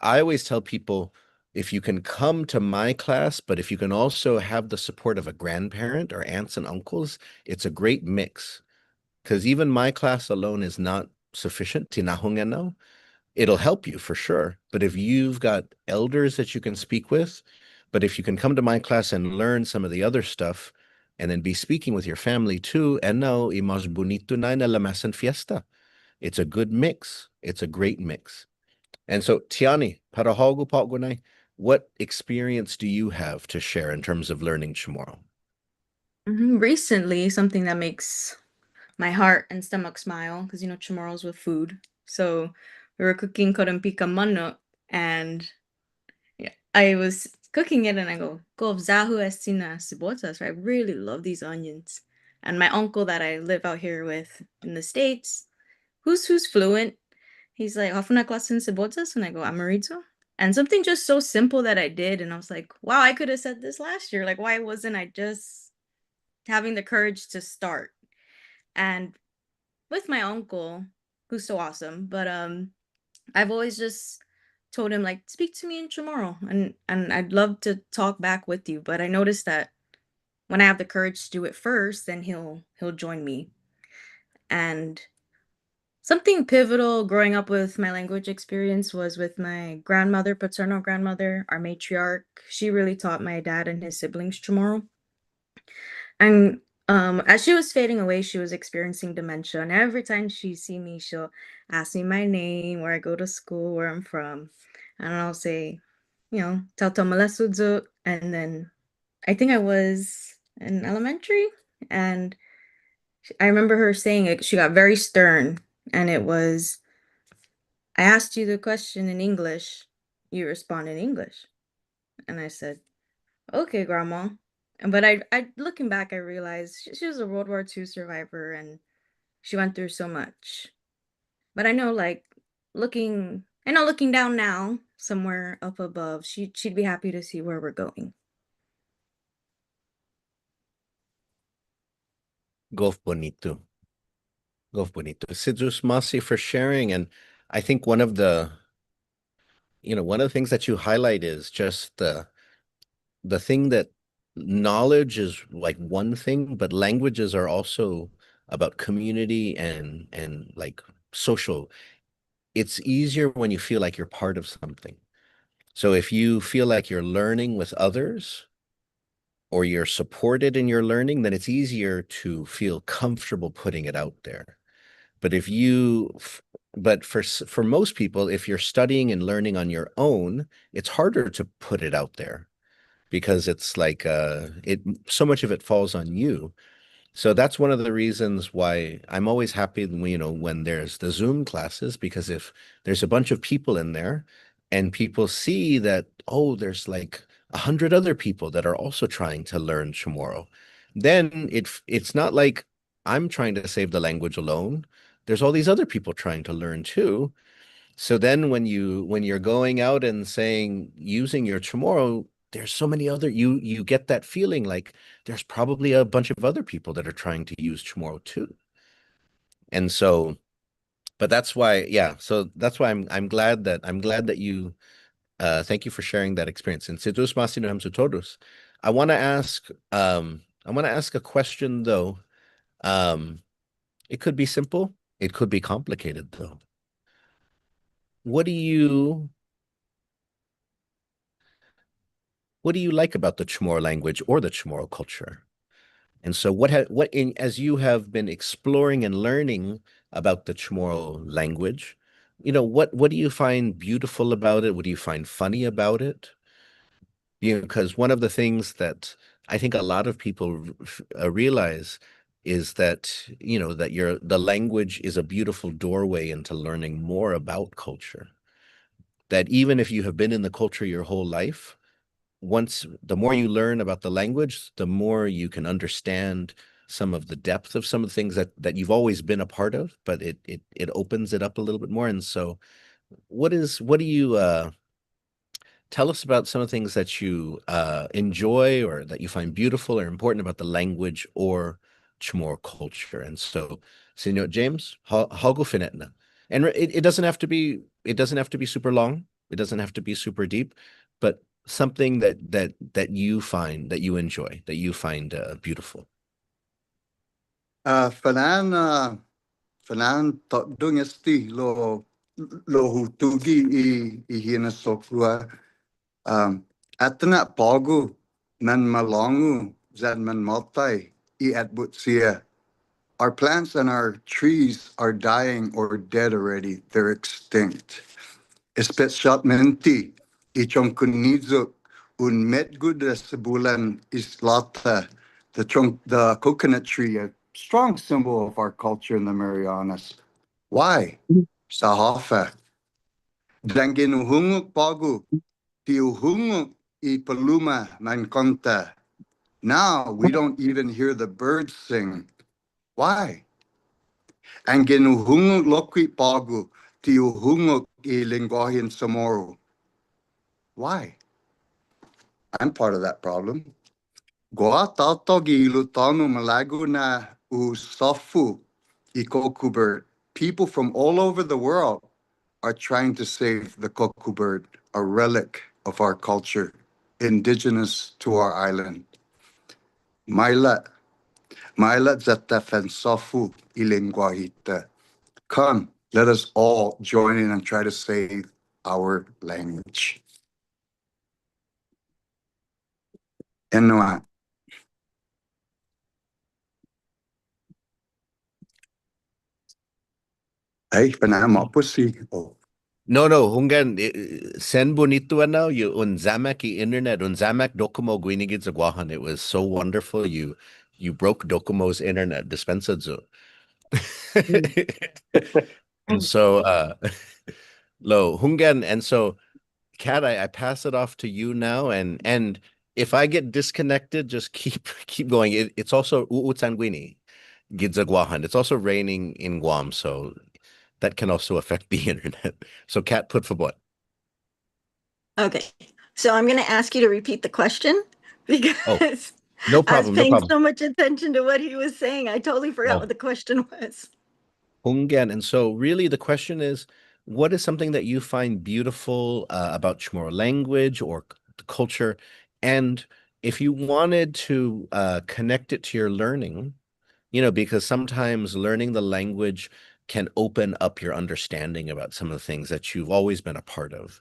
I always tell people if you can come to my class, but if you can also have the support of a grandparent or aunts and uncles, it's a great mix. Because even my class alone is not sufficient. Tinahungeno. It'll help you for sure. But if you've got elders that you can speak with, but if you can come to my class and learn some of the other stuff and then be speaking with your family too, and now imas bonito na la masan fiesta. It's a good mix. It's a great mix. And so, Tiani, para hogo pagunay, what experience do you have to share in terms of learning Chamorro? Recently, something that makes my heart and stomach smile, because Chamorro's with food. So we were cooking korampika manok, and I was cooking it, and I go zahu estina cibotas. I really love these onions. And my uncle that I live out here with in the States, who's fluent, he's like, "Hafuna klasin cibotas," and I go, "Amarito." And something just so simple that I did, and I was like, wow, I could have said this last year. Like, why wasn't I just having the courage to start? And with my uncle, who's so awesome, but I've always just told him, like, speak to me in Chamorro, and I'd love to talk back with you. But I noticed that when I have the courage to do it first, then he'll join me. And something pivotal growing up with my language experience was with my grandmother, paternal grandmother, our matriarch. She really taught my dad and his siblings Chamorro. And as she was fading away, she was experiencing dementia. And every time she see me, she'll ask me my name, where I go to school, where I'm from. And I'll say, Tauta Malasudzo. And then I think I was in elementary. And I remember her saying it. She got very stern. And it was, I asked you the question in English. You respond in English. And I said, okay, grandma. But I looking back, I realized she was a World War II survivor and she went through so much. But I know, like, looking down now, somewhere up above, she'd be happy to see where we're going. Golf bonito. Golf bonito. Sidzus Masi for sharing. And I think one of the things that you highlight is just the thing that knowledge is like one thing, but languages are also about community and like social. It's easier when you feel like you're part of something. So if you feel like you're learning with others or you're supported in your learning, then it's easier to feel comfortable putting it out there. But if you, but for most people, if you're studying and learning on your own, it's harder to put it out there because it's like so much of it falls on you. So that's one of the reasons why I'm always happy when, when there's the Zoom classes, because if there's a bunch of people in there and people see that, oh, there's like 100 other people that are also trying to learn Chamorro, then it's not like I'm trying to save the language alone. There's all these other people trying to learn too. So then when you're going out and saying using your Chamorro, there's so many other you get that feeling like there's probably a bunch of other people that are trying to use Chamorro too. And so, but that's why, yeah, so that's why I'm glad that you thank you for sharing that experience. And Situs Masino Todos. I want to ask a question though. Um it could be simple, it could be complicated though. What do you what do you like about the Chamorro language or the Chamorro culture? And so as you have been exploring and learning about the Chamorro language, what do you find beautiful about it? What do you find funny about it? Because one of the things that I think a lot of people realize is that, that the language is a beautiful doorway into learning more about culture. That even if you have been in the culture your whole life, the more you learn about the language, the more you can understand some of the depth of some of the things that you've always been a part of, but it opens it up a little bit more. And so what do you tell us about some of the things that you enjoy or that you find beautiful or important about the language or Chamorro culture? And so, Senor James, how go finetna? And it doesn't have to be super long. It doesn't have to be super deep, but something that you find that you enjoy, that you find beautiful. Fanan dung esti lo hutugi I hina sokua atna pagu man malongu zan man maltai I atbutsia. Our plants and our trees are dying or dead already. They're extinct. Especialmente ichong kunizuk un medgud sebulan islata, the coconut tree, a strong symbol of our culture in the Marianas. Why? Sahafa. Danginuhunguk pagu, tiuhunguk I paluma mankonta. Now we don't even hear the birds sing. Why? Ang ginuhungok lokwi pagu, tiuhungok I lingwahin Chamorro. Why? I'm part of that problem. Goa tatogi ilutanu malagu na usofu I koku bird. People from all over the world are trying to save the koku bird, a relic of our culture, indigenous to our island. Maila, maila zata fansofu ilingwahita. Come, let us all join in and try to save our language. Enwa. Ay, panama pusi. Oh. No, hungan sen bonito now you unzamak internet unzamak docomo guinigid zagwahan. It was so wonderful. You broke Docomo's internet dispensazo. And so lo hungan, and so Kat, I pass it off to you now, and if I get disconnected, just keep going. It's also uutsanguini gidzagwahan. It's also raining in Guam, so that can also affect the internet. So Kat, put for what? Okay, so I'm going to ask you to repeat the question because No I was problem, no paying problem. so much attention to what he was saying. I totally forgot No. what the question was. Hungan. And so really the question is, what is something that you find beautiful about Chamorro language or the culture? And if you wanted to connect it to your learning, because sometimes learning the language can open up your understanding about some of the things that you've always been a part of.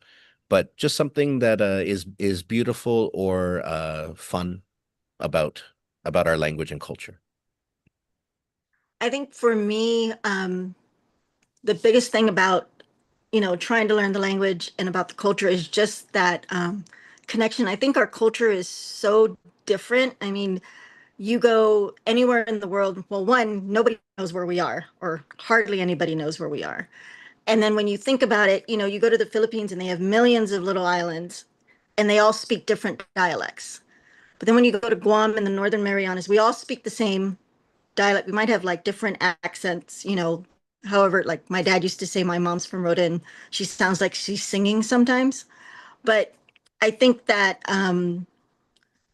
but just something that is beautiful or fun about our language and culture. I think for me, the biggest thing about, trying to learn the language and about the culture is just that connection. I think our culture is so different. I mean, you go anywhere in the world, well, one, nobody knows where we are, or hardly anybody knows where we are. And then when you think about it, you go to the Philippines and they have millions of little islands and they all speak different dialects. But then when you go to Guam and the Northern Marianas, we all speak the same dialect. We might have like different accents, however, like my dad used to say my mom's from Rhoda and she sounds like she's singing sometimes. But I think that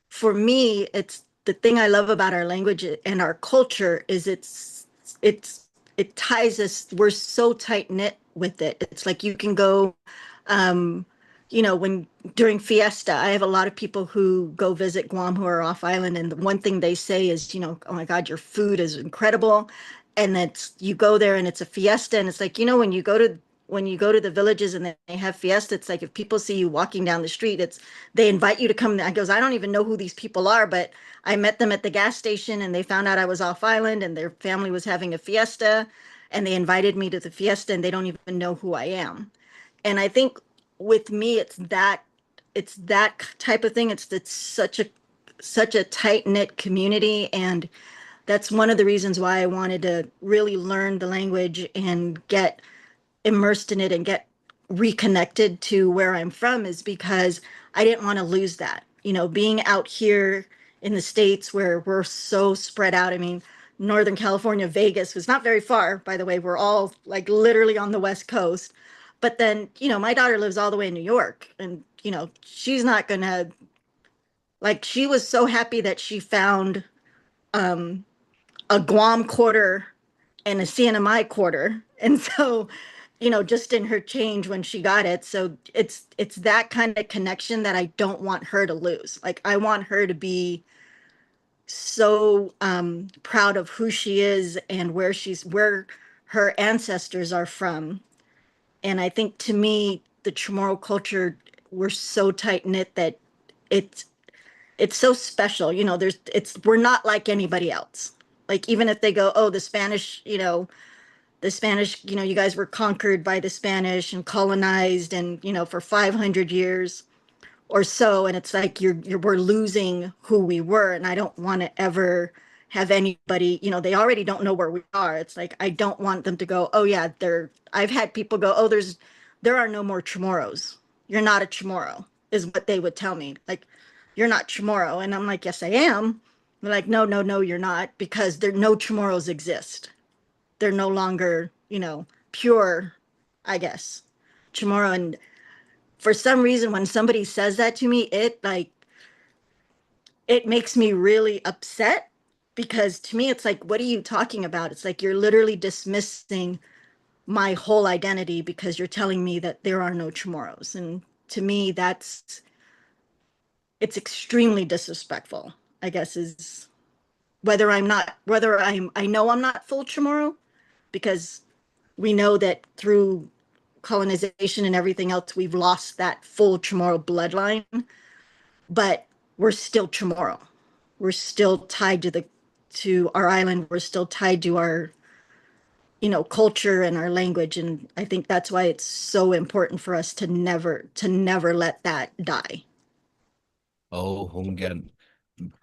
for me, it's the thing I love about our language and our culture is it ties us. We're so tight knit with it. It's like you can go, um, when during fiesta, I have a lot of people who go visit Guam who are off island, and the one thing they say is, oh my God, your food is incredible, and that's you go there and it's a fiesta, and it's like when you go to the villages and they have fiesta, it's like if people see you walking down the street, they invite you to come. I goes, I don't even know who these people are, but I met them at the gas station and they found out I was off island and their family was having a fiesta and they invited me to the fiesta and they don't even know who I am. And I think with me, it's that type of thing. It's such a tight knit community, and that's one of the reasons why I wanted to really learn the language and get immersed in it and get reconnected to where I'm from is because I didn't want to lose that. Being out here in the States where we're so spread out. I mean, Northern California, Vegas was not very far, by the way. We're all like literally on the West Coast. But then, my daughter lives all the way in New York and, she's not gonna like she was so happy that she found um a Guam quarter and a CNMI quarter. And so, just in her change when she got it. So it's that kind of connection that I don't want her to lose. Like I want her to be so proud of who she is and where her ancestors are from. And I think to me, the Chamorro culture, we're so tight knit that it's it's so special. We're not like anybody else. Like even if they go, oh, the Spanish, you guys were conquered by the Spanish and colonized and, for 500 years or so. And it's like we're losing who we were. And I don't want to ever have anybody, they already don't know where we are. It's like, I don't want them to go, oh yeah, I've had people go, oh, there are no more Chamorros. You're not a Chamorro is what they would tell me. Like, you're not Chamorro. And I'm like, yes, I am. They're like, no, no, no, you're not, because no Chamorros exist. They're no longer, pure, I guess, Chamorro. And for some reason, when somebody says that to me, it makes me really upset because to me, it's like, what are you talking about? It's like you're literally dismissing my whole identity because you're telling me that there are no Chamorros. And to me, it's extremely disrespectful, I guess, is I know I'm not full Chamorro because we know that through colonization and everything else, we've lost that full Chamorro bloodline, but we're still Chamorro. We're still tied to our island. We're still tied to our, culture and our language. And I think that's why it's so important for us to never let that die. Oh, Hongyan.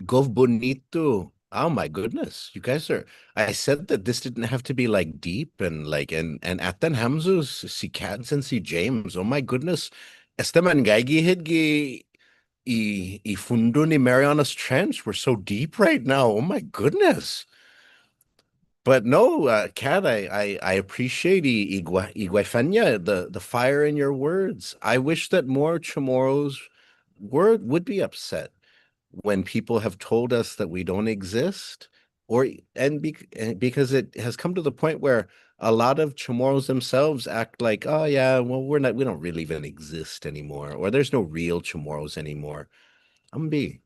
Gov bonito. Oh my goodness. You guys are I said that this didn't have to be like deep and like and atan Hamzus si Cats and si James. Oh my goodness. Este man hid I fundo ni Marianas Trench. We're so deep right now. Oh my goodness. But no, Kat, I appreciate Iguefanya, the fire in your words. I wish that more Chamorros would be upset when people have told us that we don't exist, and because it has come to the point where a lot of Chamorros themselves act like, oh yeah, well we don't really even exist anymore, or there's no real Chamorros anymore. B.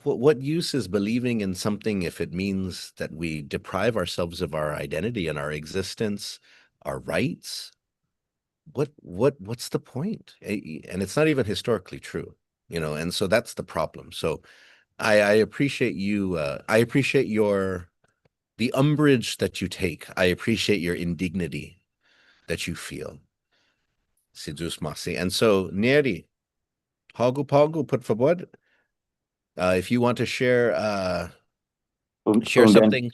What use is believing in something if it means that we deprive ourselves of our identity and our existence, our rights? what's the point? And it's not even historically true, and so that's the problem. So I appreciate you. I appreciate the umbrage that you take. I appreciate your indignity that you feel. Si Diyos masi. And so, Neri, Hagu Pagu, por favor. If you want to share share Hunggan. something,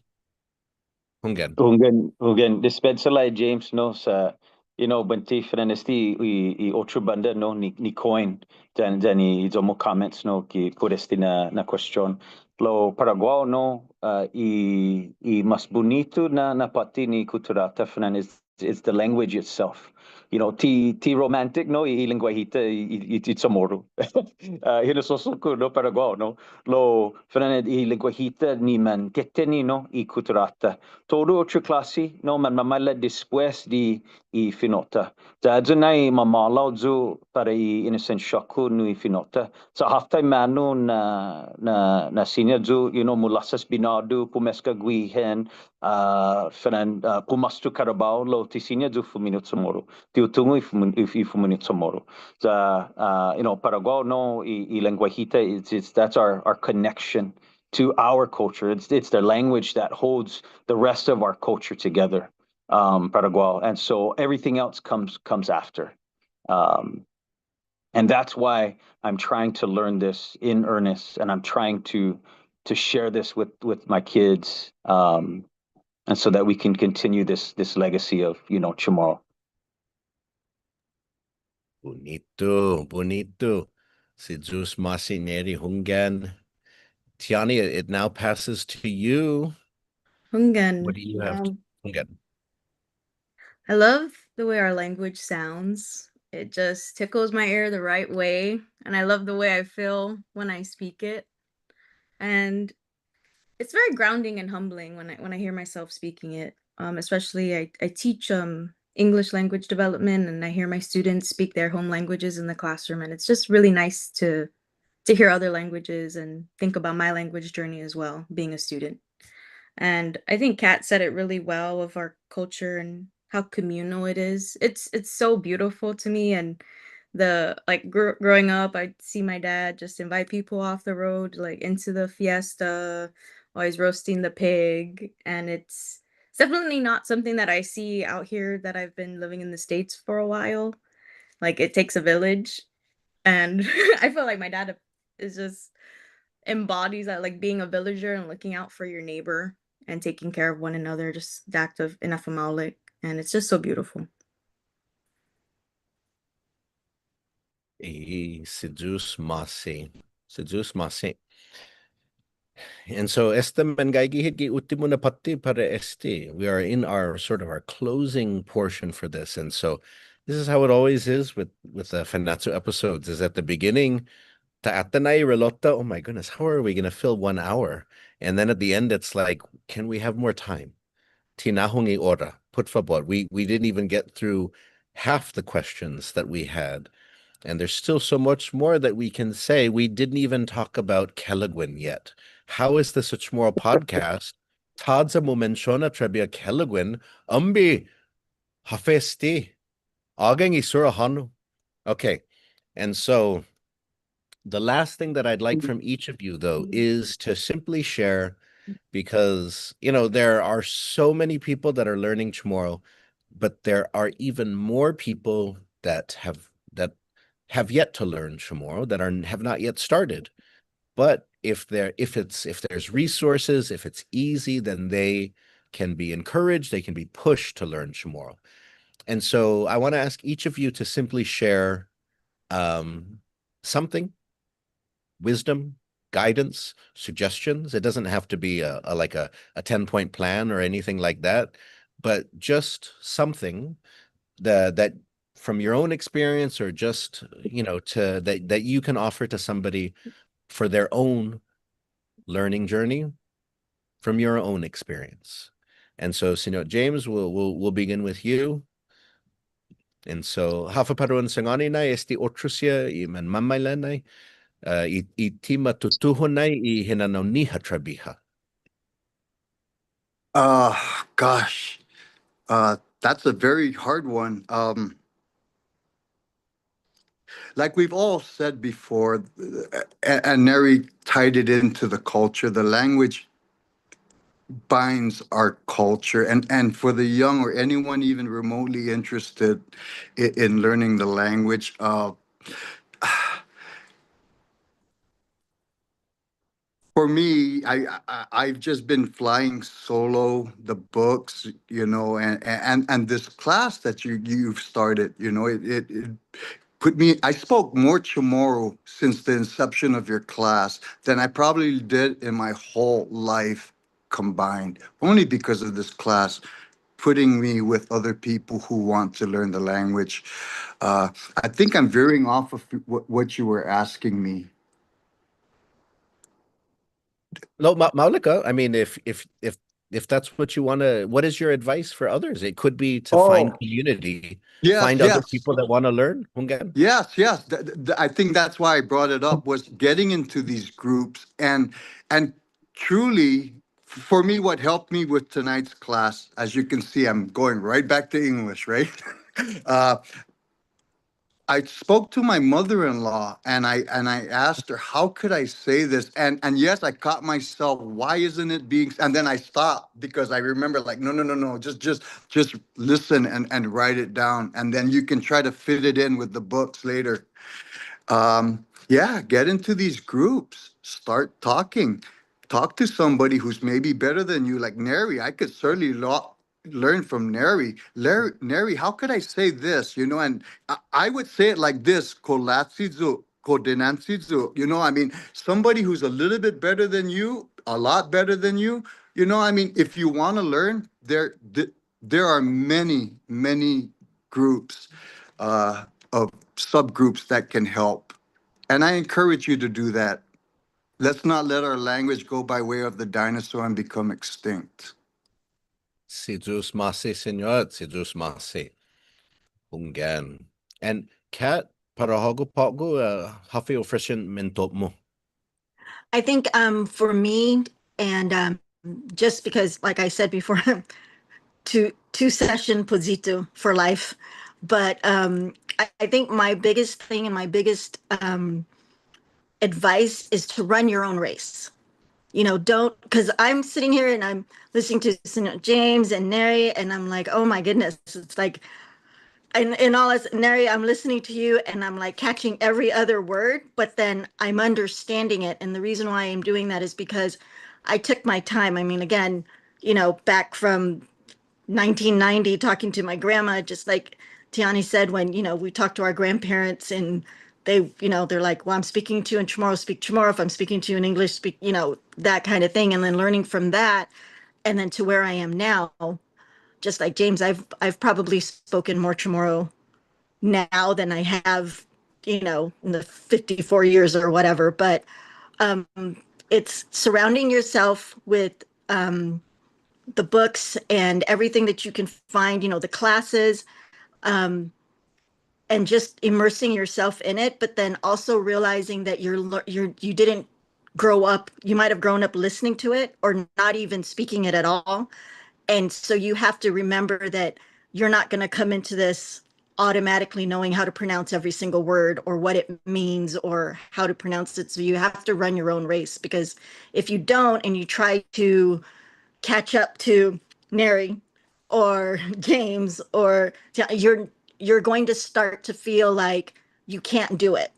Hunggan. Hunggan, dispensa lai James no sa banti frenesti i otro banda no ni coin dan i domo comments no ki puresti na question lo Paraguay no i mas bonito na pati ni culturata fren is the language itself. Ti romantic no i lenguajita i Chamoru. Hinososuku no Paraguay no lo fren i lenguajita ni man teteni no i culturata. Todo outro classe no man mamala después de I finota. Dadunai mamala zu para I innocent shaku no I finota. Sa haftai manu na senior zu mulasas binadu pumeska guihen fenan pumastu carabao lo ti senior zu fuminut tomorrow. Ti utungu if fuminut tomorrow. Paraguay no I lenguajita it's that's our connection to our culture. It's the language that holds the rest of our culture together, Paraguay, and so everything else comes after, and that's why I'm trying to learn this in earnest, and I'm trying to share this with my kids, and so that we can continue this legacy of Chamorro. Bonito, bonito. Si Diyos masi Neri Hunggan. Tiani, it now passes to you. Hunggan. What do you have? Hunggan. I love the way our language sounds. It just tickles my ear the right way, and I love the way I feel when I speak it. And it's very grounding and humbling when I hear myself speaking it. Especially I teach English language development, and I hear my students speak their home languages in the classroom, and it's just really nice to hear other languages and think about my language journey as well, being a student. And I think Kat said it really well of our culture and how communal it is. It's so beautiful to me, and the like growing up, I'd see my dad just invite people off the road, like into the fiesta, while he's roasting the pig, and it's definitely not something that I see out here that I've been living in the States for a while. Like it takes a village, and I feel like my dad is just embodies that, like being a villager and looking out for your neighbor and taking care of one another, just the act of inafamalik, and it's just so beautiful. Seduce Masi. Seduce Masi. And so este mengaigi ultimo na pati para este. We are in our sort of our closing portion for this. And so this is how it always is with the Fanachu episodes, is at the beginning, ta'atanay relota, oh my goodness, how are we going to fill 1 hour? And then at the end, it's like, can we have more time? Tinahongi ora, put favor. We didn't even get through half the questions that we had. And there's still so much more that we can say. We didn't even talk about Kelegwin yet. How is this a Chamorro podcast? Tadza mo mensiona trebia Kelegwin, umbi hafesti, ageng isura hanu. Okay, and so the last thing that I'd like from each of you, though, is to simply share, because, there are so many people that are learning Chamorro, but there are even more people that have yet to learn Chamorro, that have not yet started. But if there's resources, if it's easy, then they can be encouraged, they can be pushed to learn Chamorro. And so I want to ask each of you to simply share something, wisdom, guidance, suggestions. It doesn't have to be a 10-point plan or anything like that, but just something that from your own experience, or just that you can offer to somebody for their own learning journey from your own experience. And so, James, we'll begin with you. And so, hafaparuan sangani na esti otrusia I man mamailanay itima tutuhonay I hinanoniha trabiha. Gosh, that's a very hard one. like we've all said before, and Neri tied it into the culture, the language binds our culture. And for the young or anyone even remotely interested in learning the language, for me, I've just been flying solo the books, and this class that you've started, it put me. I spoke more Chamorro since the inception of your class than I probably did in my whole life combined, only because of this class putting me with other people who want to learn the language. I think I'm veering off of what you were asking me. No, Maulika, I mean, if that's what you want to, what is your advice for others? It could be to find Oh, community, yes, find other yes. people that want to learn. Hungan. Yes, yes. I think that's why I brought it up, was getting into these groups, and truly, for me, what helped me with tonight's class, as you can see, I'm going right back to English, right? uh, I spoke to my mother-in-law, and I asked her, how could I say this? And yes, I caught myself, why isn't it being, and then I stopped because I remember, like, no, no, no, no, just listen and write it down, and then you can try to fit it in with the books later. Yeah, get into these groups, start talking, talk to somebody who's maybe better than you, like Neri. I could certainly learn from Neri. Neri, how could I say this? And I would say it like this: Kolatsizu, Kodenansizu. I mean, somebody who's a little bit better than you, a lot better than you. I mean, if you want to learn, there are many, many groups, of subgroups that can help. And I encourage you to do that. Let's not let our language go by way of the dinosaur and become extinct. Si Diyos masi, senyor, si Diyos masi. Hungan. And Kat, para hago pago, hafi ofreshen mentop mo. I think for me, and just because, like I said before, two session posito for life. But I think my biggest thing and my biggest advice is to run your own race. Don't, because I'm sitting here and I'm listening to James and Neri, and I'm like, oh my goodness, it's like, and in all this, Neri, I'm listening to you and I'm like catching every other word, but then I'm understanding it. And the reason why I'm doing that is because I took my time. I mean, again, back from 1990 talking to my grandma, just like Tiani said, when, we talked to our grandparents and they're like, well, I'm speaking to you in Chamorro, speak Chamorro. If I'm speaking to you in English, speak, that kind of thing. And then learning from that and then to where I am now, just like James, I've probably spoken more Chamorro now than I have, in the 54 years or whatever. But um, it's surrounding yourself with the books and everything that you can find, the classes, um, and just immersing yourself in it. But then also realizing that you didn't grow up. You might have grown up listening to it or not even speaking it at all. And so you have to remember that you're not going to come into this automatically knowing how to pronounce every single word or what it means or how to pronounce it. So you have to run your own race, because if you don't and you try to catch up to Neri or James, or you're going to start to feel like you can't do it.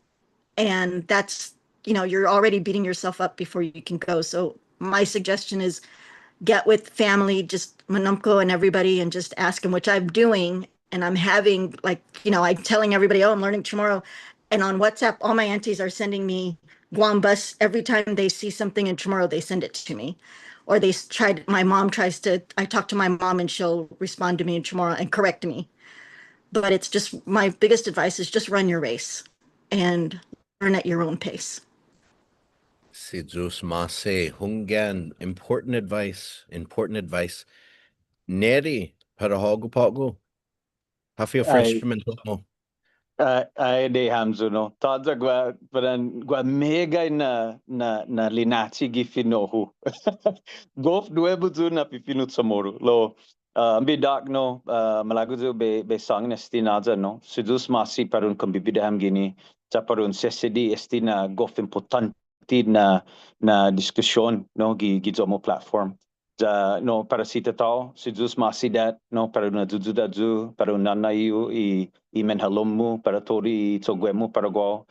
And that's, you're already beating yourself up before you can go. So my suggestion is get with family, just Manumko and everybody, and just ask them, which I'm doing. And I'm having, like, I'm telling everybody, oh, I'm learning tomorrow. And on WhatsApp, all my aunties are sending me Guam bus. Every time they see something in tomorrow, they send it to me. Or my mom tries to, I talk to my mom and she'll respond to me in tomorrow and correct me. But it's just, my biggest advice is just run your race and learn at your own pace. Si Diyos masi, hungan. Important advice. Important advice. Neri, para hago pago. Hafi I ofreshen mentop mo. I de hamzo no. Tadza gwa mega na linati gifinohu. Gof duebu na pipinu Chamoru. Lo Bidak no malagu tu be sang nesti naza no sejus masih parun kembibidaham gini ca parun sesedi esti na gof importanti na diskusyon no gi zomo platform ja no para sita tao sejus masih dat no para na juju daju para nana i menhalommu para tori tsogwemu para go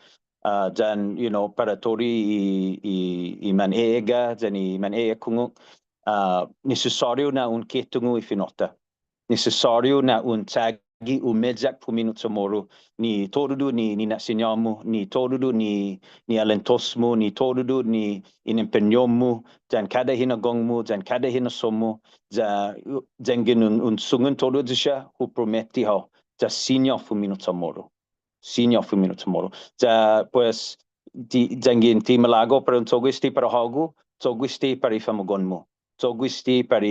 jan para tori i man ega jan i man ega kunguk necessário na un ketungu ifinota. Necessário na un tagi umejak puminu Chamoru. Ni torudu ni nasinyamu, ni torudu ni alentosmu, ni torudu ni inimpenyomu, dan kada hinagongmu, dan kada hinasomu, jengin un sungun toru disha hu prometi hao, ja sinyo puminu Chamoru. Sinyo puminu Chamoru. Ja pues jengin ti malago para un toguisti para hagu, toguisti para ifamugonmu. Toguisti para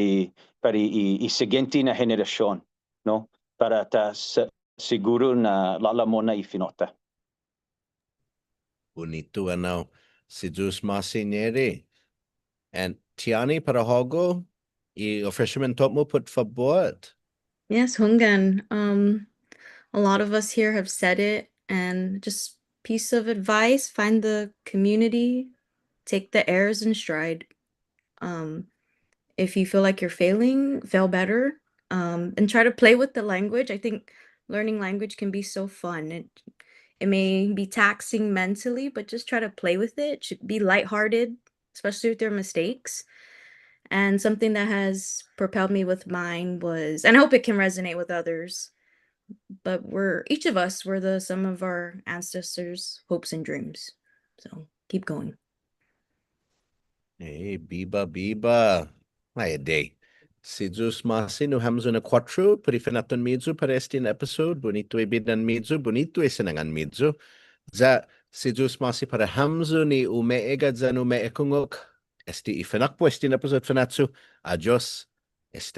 i seguinte na generación, no? Para ta seguro na lalamona ifinota. Bonito, ano. Si Jus Masineri. And Tiani para Hogo, e oferecimento mo por favor. Yes, Hungan. A lot of us here have said it, and just piece of advice, find the community, take the errors in stride. If you feel like you're failing, fail better, and try to play with the language. I think learning language can be so fun. It may be taxing mentally, but just try to play with it. Should be lighthearted, especially with your mistakes. And something that has propelled me with mine was, and I hope it can resonate with others, but each of us were the sum of our ancestors' hopes and dreams. So keep going. Hey, Biba. Ay, day. Si Jus Masinu hamzo na 4 para ifanaton midzo para este episode. Bonito e bidan midzo, bonito e senangan midzo. Za si Jus Masi para hamzo ni umeega za no meekungok. Este ifanakpo este episode fanatsu. Adios. Este